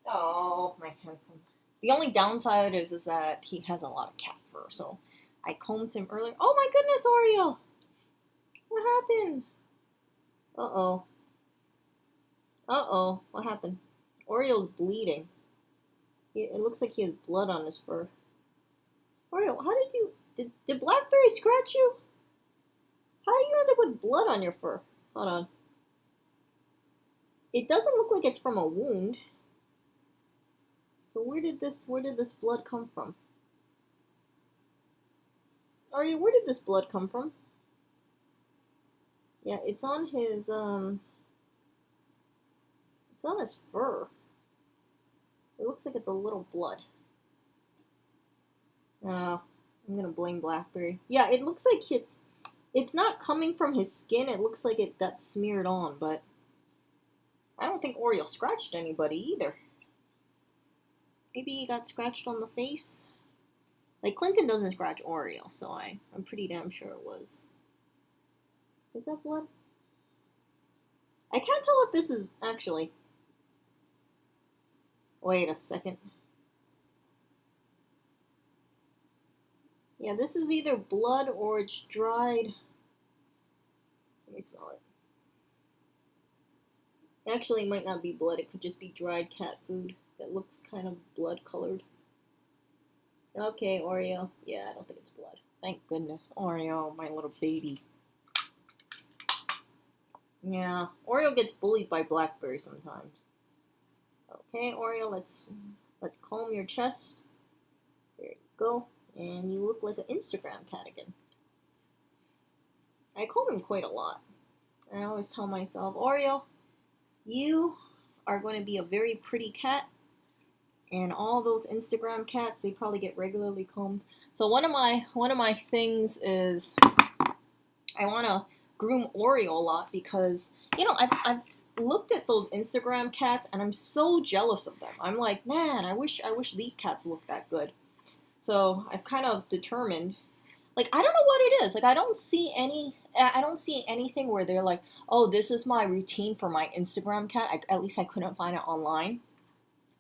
Oh, my handsome. The only downside is that he has a lot of cat fur, so I combed him earlier. Oh my goodness, Oreo! What happened? Uh-oh. Uh-oh. What happened? Oreo's bleeding. It looks like he has blood on his fur. Oreo, how did you... Did Blackberry scratch you? How do you end up with blood on your fur? Hold on. It doesn't look like it's from a wound. So where did this blood come from? Oreo, where did this blood come from? Yeah, it's on his fur. It looks like it's a little blood. I'm gonna blame Blackberry. Yeah, it looks like it's not coming from his skin. It looks like it got smeared on, but I don't think Oreo scratched anybody either. Maybe he got scratched on the face. Like, Clinton doesn't scratch Oreo, so I'm pretty damn sure it was. Is that blood? I can't tell if this is actually... Wait a second. Yeah, this is either blood or it's dried. Let me smell it. Actually, it might not be blood. It could just be dried cat food that looks kind of blood colored. Okay, Oreo. Yeah, I don't think it's blood. Thank goodness. Oreo, my little baby. Yeah, Oreo gets bullied by Blackberry sometimes. Okay, Oreo, let's comb your chest. There you go. And you look like an Instagram cat again. I comb him quite a lot. I always tell myself, Oreo, you are going to be a very pretty cat, and all those Instagram cats, they probably get regularly combed. So one of my things is I want to groom Oreo a lot because I've looked at those Instagram cats and I'm so jealous of them. I'm like, man, I wish these cats looked that good. So I've kind of determined, like, I don't know what it is. Like, I don't see anything where they're like, oh, this is my routine for my Instagram cat. At least I couldn't find it online.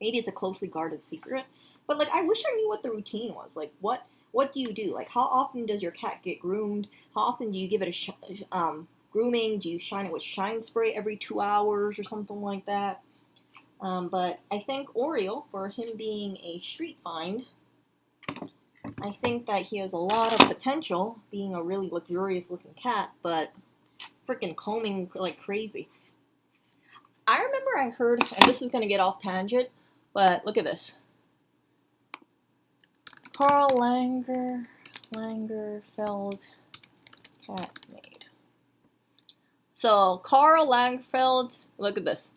Maybe it's a closely guarded secret. But like, I wish I knew what the routine was. Like, what do you do? Like, how often does your cat get groomed? How often do you give it a grooming? Do you shine it with shine spray every 2 hours or something like that? But I think Oreo, for him being a street find, I think that he has a lot of potential, being a really luxurious looking cat, but freaking combing like crazy. I remember I heard, and this is going to get off tangent, but look at this. Karl Lagerfeld cat made. So Karl Lagerfeld, look at this.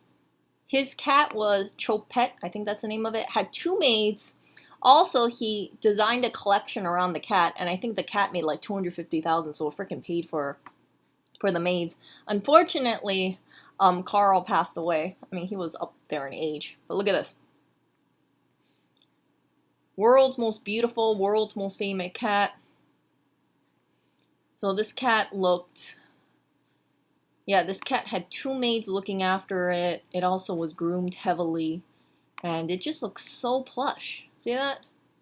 His cat was Chopette, I think that's the name of it, had 2 maids. Also, he designed a collection around the cat, and I think the cat made like $250,000, so it freaking paid for the maids. Unfortunately, Karl passed away. I mean, he was up there in age. But look at this. World's most beautiful, world's most famous cat. So this cat looked... Yeah, this cat had 2 maids looking after it. It also was groomed heavily. And it just looks so plush. See that?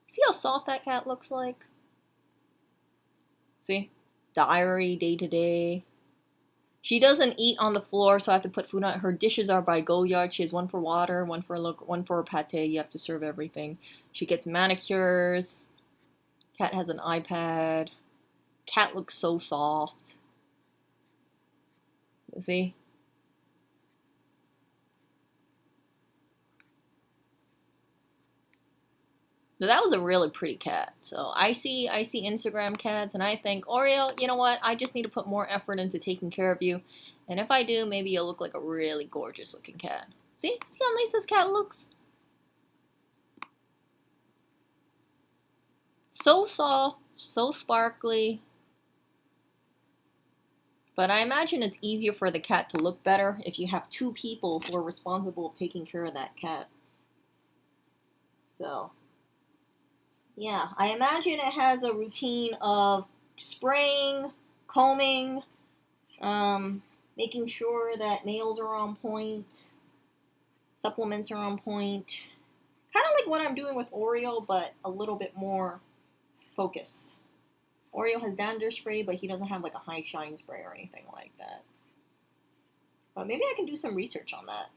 See how soft that cat looks like? See? Diary, day to day. She doesn't eat on the floor, so I have to put food on. Her dishes are by Goyard. She has one for water, one for pate. You have to serve everything. She gets manicures. Cat has an iPad. Cat looks so soft. See? So that was a really pretty cat. So I see Instagram cats and I think, Oreo, you know what? I just need to put more effort into taking care of you. And if I do, maybe you'll look like a really gorgeous looking cat. See how nice this cat looks? So soft, so sparkly. But I imagine it's easier for the cat to look better if you have 2 people who are responsible for taking care of that cat. So yeah, I imagine it has a routine of spraying, combing, making sure that nails are on point, supplements are on point. Kind of like what I'm doing with Oreo, but a little bit more focused. Oreo has dander spray, but he doesn't have like a high shine spray or anything like that. But maybe I can do some research on that.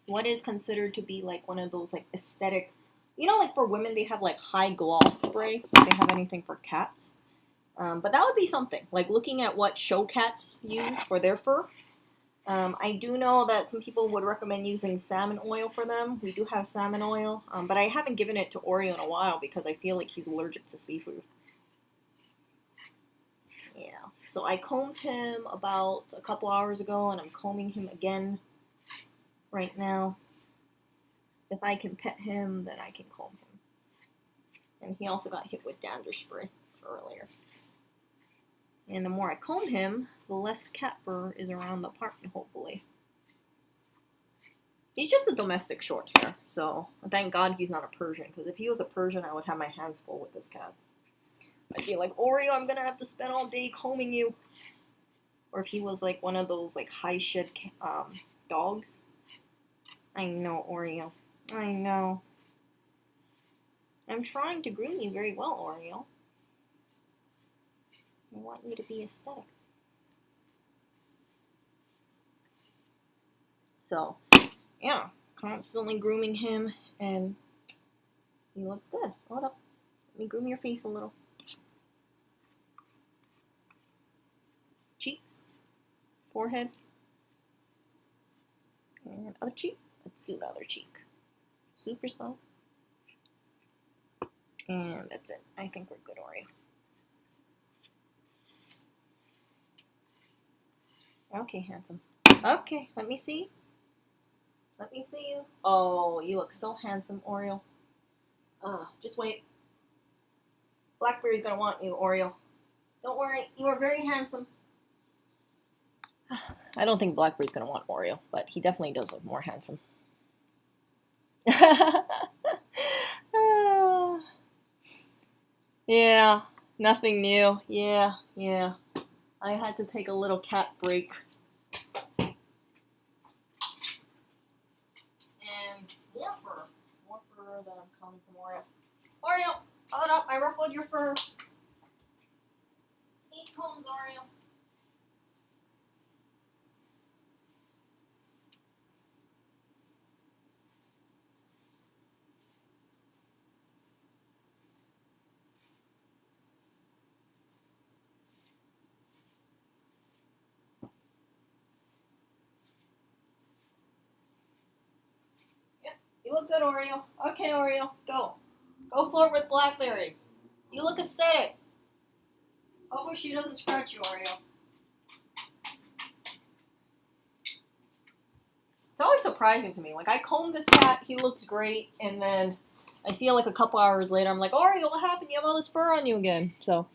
What is considered to be like one of those like aesthetic, like for women they have like high gloss spray, if they have anything for cats. But that would be something, like looking at what show cats use for their fur. I do know that some people would recommend using salmon oil for them. We do have salmon oil, but I haven't given it to Oreo in a while because I feel like he's allergic to seafood. Yeah, so I combed him about a couple hours ago, and I'm combing him again right now. If I can pet him, then I can comb him. And he also got hit with dander spray earlier. And the more I comb him, the less cat fur is around the apartment, hopefully. He's just a domestic short hair, so thank God he's not a Persian, because if he was a Persian, I would have my hands full with this cat. I'd be like, Oreo, I'm gonna have to spend all day combing you. Or if he was like one of those like high shed dogs. I know, Oreo. I know. I'm trying to groom you very well, Oreo. I want you to be aesthetic. So, yeah, constantly grooming him, and he looks good. Hold up. Let me groom your face a little. Cheeks, forehead, and other cheek. Let's do the other cheek. Super slow. And that's it. I think we're good, Oreo. Okay, handsome. Okay, let me see. Let me see you. Oh, you look so handsome, Oreo. Just wait. Blackberry's gonna want you, Oreo. Don't worry, you are very handsome. I don't think Blackberry's gonna want Oreo, but he definitely does look more handsome. Yeah, nothing new. Yeah. I had to take a little cat break. And more fur that I'm counting from Oreo. Oreo, hold up, I ruffled your fur. 8 combs, Oreo. Yep, you look good, Oreo. Okay, Oreo, go. Go flirt with Blackberry. You look aesthetic. Hopefully she doesn't scratch you, Oreo. It's always surprising to me. Like, I comb this cat, he looks great, and then I feel like a couple hours later, I'm like, Oreo, what happened? You have all this fur on you again. So,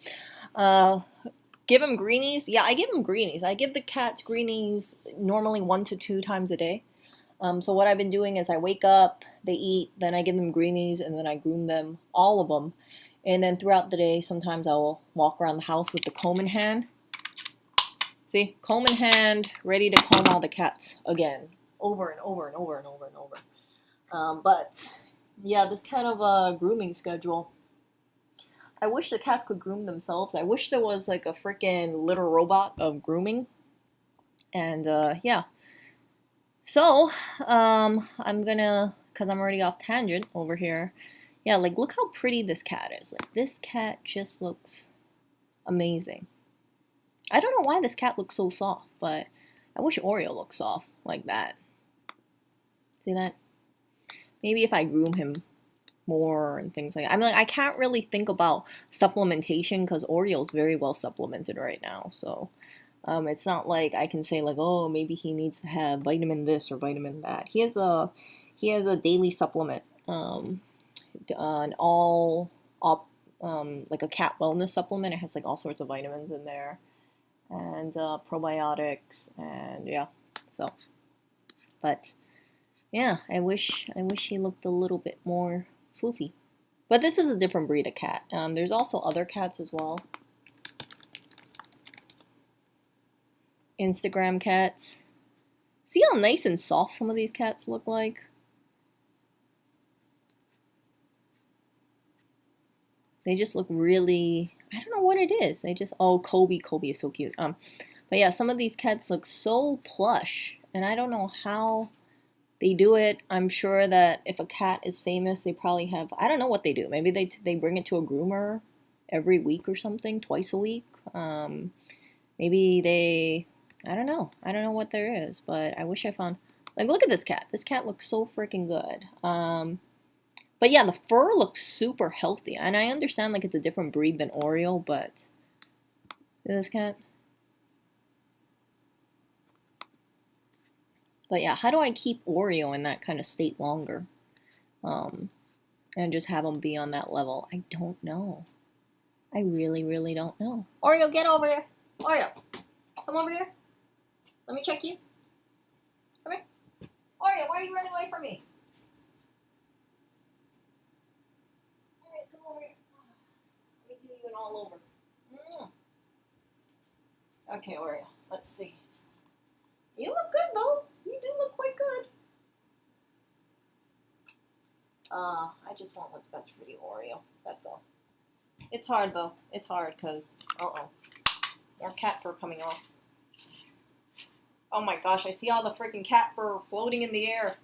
give him greenies. Yeah, I give him greenies. I give the cats greenies normally 1 to 2 times a day. So what I've been doing is I wake up, they eat, then I give them greenies, and then I groom them, all of them. And then throughout the day, sometimes I will walk around the house with the comb in hand. See, comb in hand, ready to comb all the cats again, over and over and over and over and over. But yeah, this kind of grooming schedule. I wish the cats could groom themselves. I wish there was like a freaking little robot of grooming. And yeah. So, I'm gonna, cause I'm already off tangent over here. Yeah, like look how pretty this cat is. Like this cat just looks amazing. I don't know why this cat looks so soft, but I wish Oreo looked soft like that. See that? Maybe if I groom him more and things like that. I mean, like, I can't really think about supplementation because Oreo's very well supplemented right now. So it's not like I can say like, oh, maybe he needs to have vitamin this or vitamin that. He has a daily supplement, an all like a cat wellness supplement. It has like all sorts of vitamins in there and probiotics and yeah. So, but yeah, I wish he looked a little bit more floofy. But this is a different breed of cat. There's also other cats as well. Instagram cats. See how nice and soft some of these cats look like? They just look really, I don't know what it is. They just, oh, Kobe is so cute. But yeah, some of these cats look so plush, and I don't know how they do it. I'm sure that if a cat is famous, they probably have, I don't know what they do. Maybe they bring it to a groomer every week or something, twice a week. Maybe they, I don't know. I don't know what there is, but I wish I found, like, look at this cat. This cat looks so freaking good. But yeah, the fur looks super healthy. And I understand, like, it's a different breed than Oreo, but this cat. But yeah, how do I keep Oreo in that kind of state longer? And just have him be on that level? I don't know. I really, really don't know. Oreo, get over here. Oreo, come over here. Let me check you. Come here. Oreo, why are you running away from me? Alright, come over here. Let me do you an all over. Okay, Oreo, let's see. You look good, though. You do look quite good. I just want what's best for you, Oreo. That's all. It's hard, though. It's hard, because, more cat fur coming off. Oh my gosh, I see all the freaking cat fur floating in the air.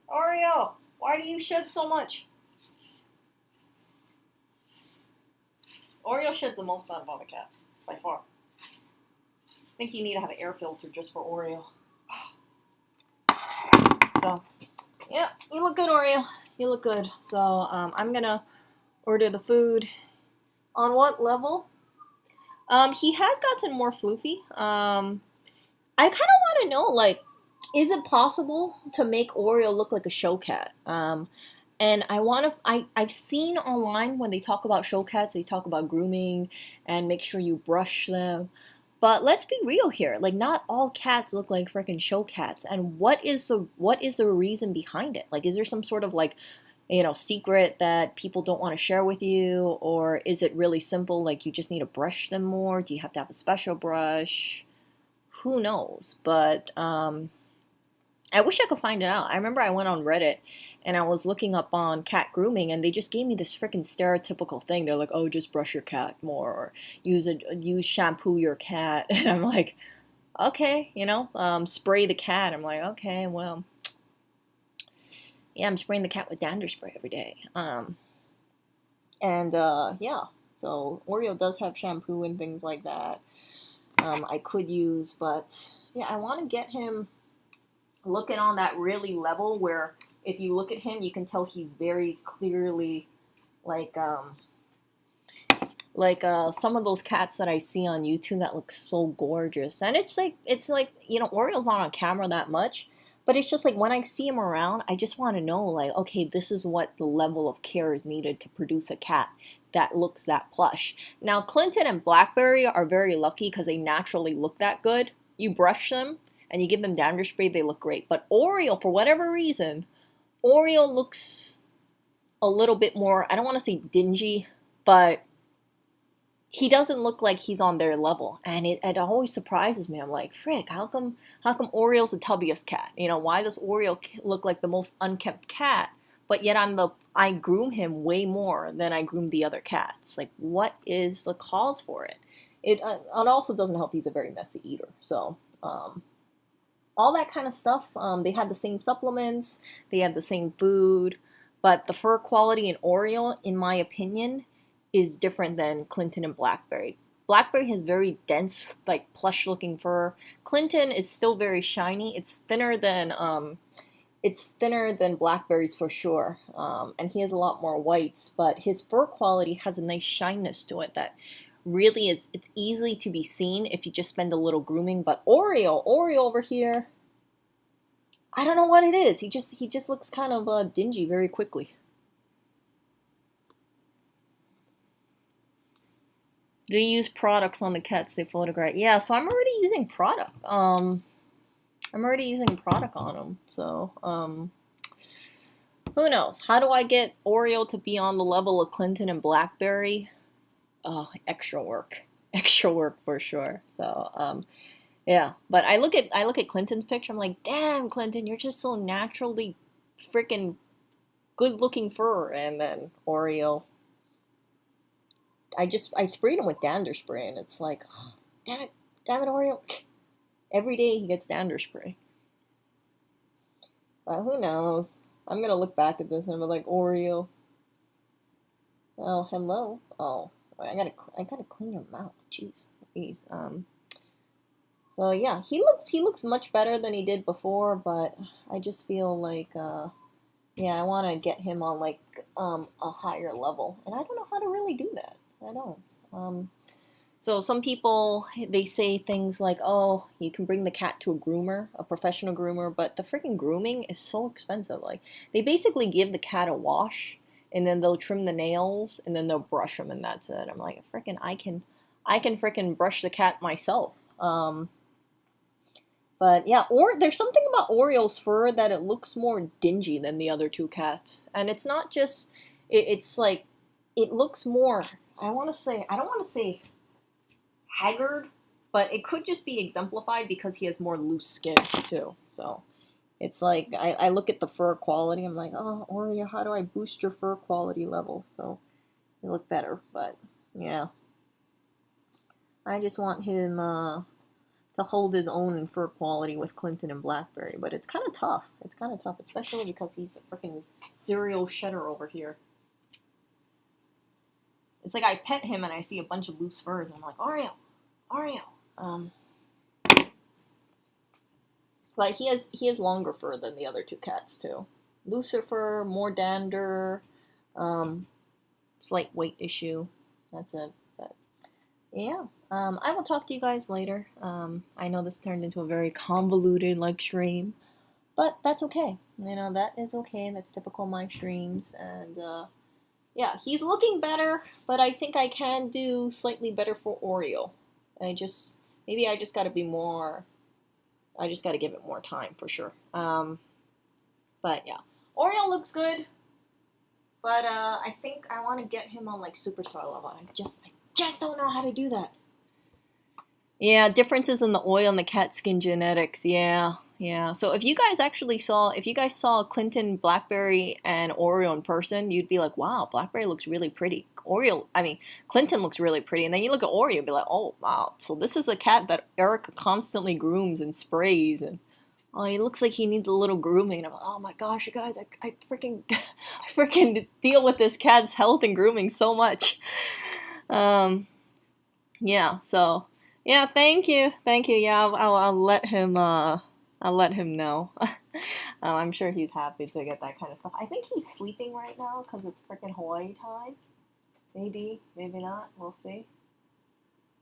Oreo, why do you shed so much? Oreo sheds the most out of all the cats, by far. I think you need to have an air filter just for Oreo. So, yeah, you look good, Oreo. You look good. So, I'm gonna order the food. On what level? He has gotten more floofy. I kind of want to know, like, is it possible to make Oreo look like a show cat? And I've seen online when they talk about show cats, they talk about grooming and make sure you brush them. But let's be real here. Like, not all cats look like freaking show cats. And what is the reason behind it? Like, is there some sort of like, secret that people don't want to share with you? Or is it really simple? Like, you just need to brush them more? Do you have to have a special brush? Who knows? But I wish I could find it out. I remember I went on Reddit and I was looking up on cat grooming and they just gave me this freaking stereotypical thing. They're like, oh, just brush your cat more or use shampoo your cat. And I'm like, okay, spray the cat. I'm like, okay, well, yeah, I'm spraying the cat with dander spray every day. Yeah, so Oreo does have shampoo and things like that. I could use, but yeah, I want to get him looking on that really level where if you look at him, you can tell he's very clearly like some of those cats that I see on YouTube that look so gorgeous. And it's like Oriole's not on camera that much, but it's just like when I see him around, I just want to know like, okay, this is what the level of care is needed to produce a cat that looks that plush. Now, Clinton and Blackberry are very lucky because they naturally look that good. You brush them and you give them dander spray, they look great. But Oreo, for whatever reason, Oreo looks a little bit more, I don't want to say dingy, but he doesn't look like he's on their level. And it always surprises me. I'm like, frick, how come Oreo's the tubbiest cat? Why does Oreo look like the most unkempt cat? But yet I groom him way more than I groom the other cats. Like, what is the cause for it? It also doesn't help he's a very messy eater. So, all that kind of stuff. They had the same supplements. They had the same food. But the fur quality in Oreo, in my opinion, is different than Clinton and Blackberry. Blackberry has very dense, like plush-looking fur. Clinton is still very shiny. It's thinner than Blackberry's for sure, and he has a lot more whites, but his fur quality has a nice shyness to it that really it's easy to be seen if you just spend a little grooming. But Oreo over here, I don't know what it is. He just looks kind of dingy very quickly. Do you use products on the cats they photograph? Yeah, so I'm already using product. I'm already using product on them, so, who knows? How do I get Oreo to be on the level of Clinton and Blackberry? Oh, extra work. Extra work for sure. So, yeah. But I look at Clinton's picture, I'm like, damn, Clinton, you're just so naturally freaking good-looking fur. And then Oreo, I sprayed him with dander spray, and it's like, oh, damn it, Oreo. Every day he gets dander spray. But who knows? I'm gonna look back at this and be like, Oreo. Oh, hello. Oh, I gotta clean your mouth. Jeez, please. So yeah, he looks much better than he did before, but I just feel like, yeah, I want to get him on like a higher level, and I don't know how to really do that. I don't. So some people, they say things like, oh, you can bring the cat to a groomer, a professional groomer, but the freaking grooming is so expensive. Like, they basically give the cat a wash, and then they'll trim the nails, and then they'll brush them, and that's it. I'm like, freaking, I can freaking brush the cat myself. But yeah, or there's something about Oreo's fur that it looks more dingy than the other two cats. And it's not just, it's like, it looks more, I don't want to say haggard, but it could just be exemplified because he has more loose skin too. So it's like, I look at the fur quality, I'm like, oh, Oreo, how do I boost your fur quality level so you look better? But yeah. I just want him to hold his own in fur quality with Clinton and Blackberry, but it's kind of tough. It's kind of tough, especially because he's a freaking serial shedder over here. It's like I pet him and I see a bunch of loose furs, and I'm like, Oreo, Oreo. But he has longer fur than the other two cats too. Looser fur, more dander, slight weight issue. That's it. But yeah, I will talk to you guys later. I know this turned into a very convoluted stream, but that's okay. You know, that is okay. That's typical of my streams. And yeah, he's looking better, but I think I can do slightly better for Oreo. Maybe I just got to be more. I just got to give it more time for sure. But yeah, Oreo looks good, but I think I want to get him on superstar level. I just don't know how to do that. Yeah, differences in the oil and the cat skin genetics. Yeah. So if you guys saw Clinton, Blackberry, and Oreo in person, you'd be like, wow, Blackberry looks really pretty. Clinton looks really pretty. And then you look at Oreo and be like, oh, wow. So this is the cat that Eric constantly grooms and sprays. And oh, he looks like he needs a little grooming. And I'm like, oh my gosh, you guys, I freaking deal with this cat's health and grooming so much. Yeah, so, yeah, thank you. Yeah, I'll let him know. I'm sure he's happy to get that kind of stuff. I think he's sleeping right now because it's freaking Hawaii time. Maybe not. We'll see.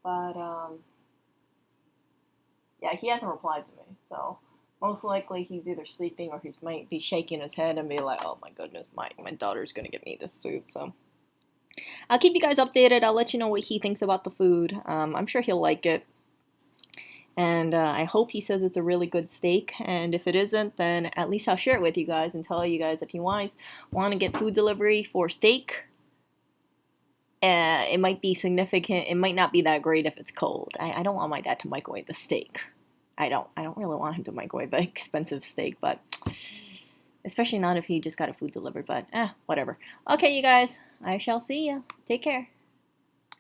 But, yeah, he hasn't replied to me. So, most likely he's either sleeping or he might be shaking his head and be like, oh my goodness, my daughter's going to get me this food. So, I'll keep you guys updated. I'll let you know what he thinks about the food. I'm sure he'll like it. And I hope he says it's a really good steak. And if it isn't, then at least I'll share it with you guys and tell you guys if you guys want to get food delivery for steak. It might be significant. It might not be that great if it's cold. I don't want my dad to microwave the steak. I don't really want him to microwave an expensive steak, but especially not if he just got a food delivered. But whatever. Okay, you guys. I shall see ya. Take care.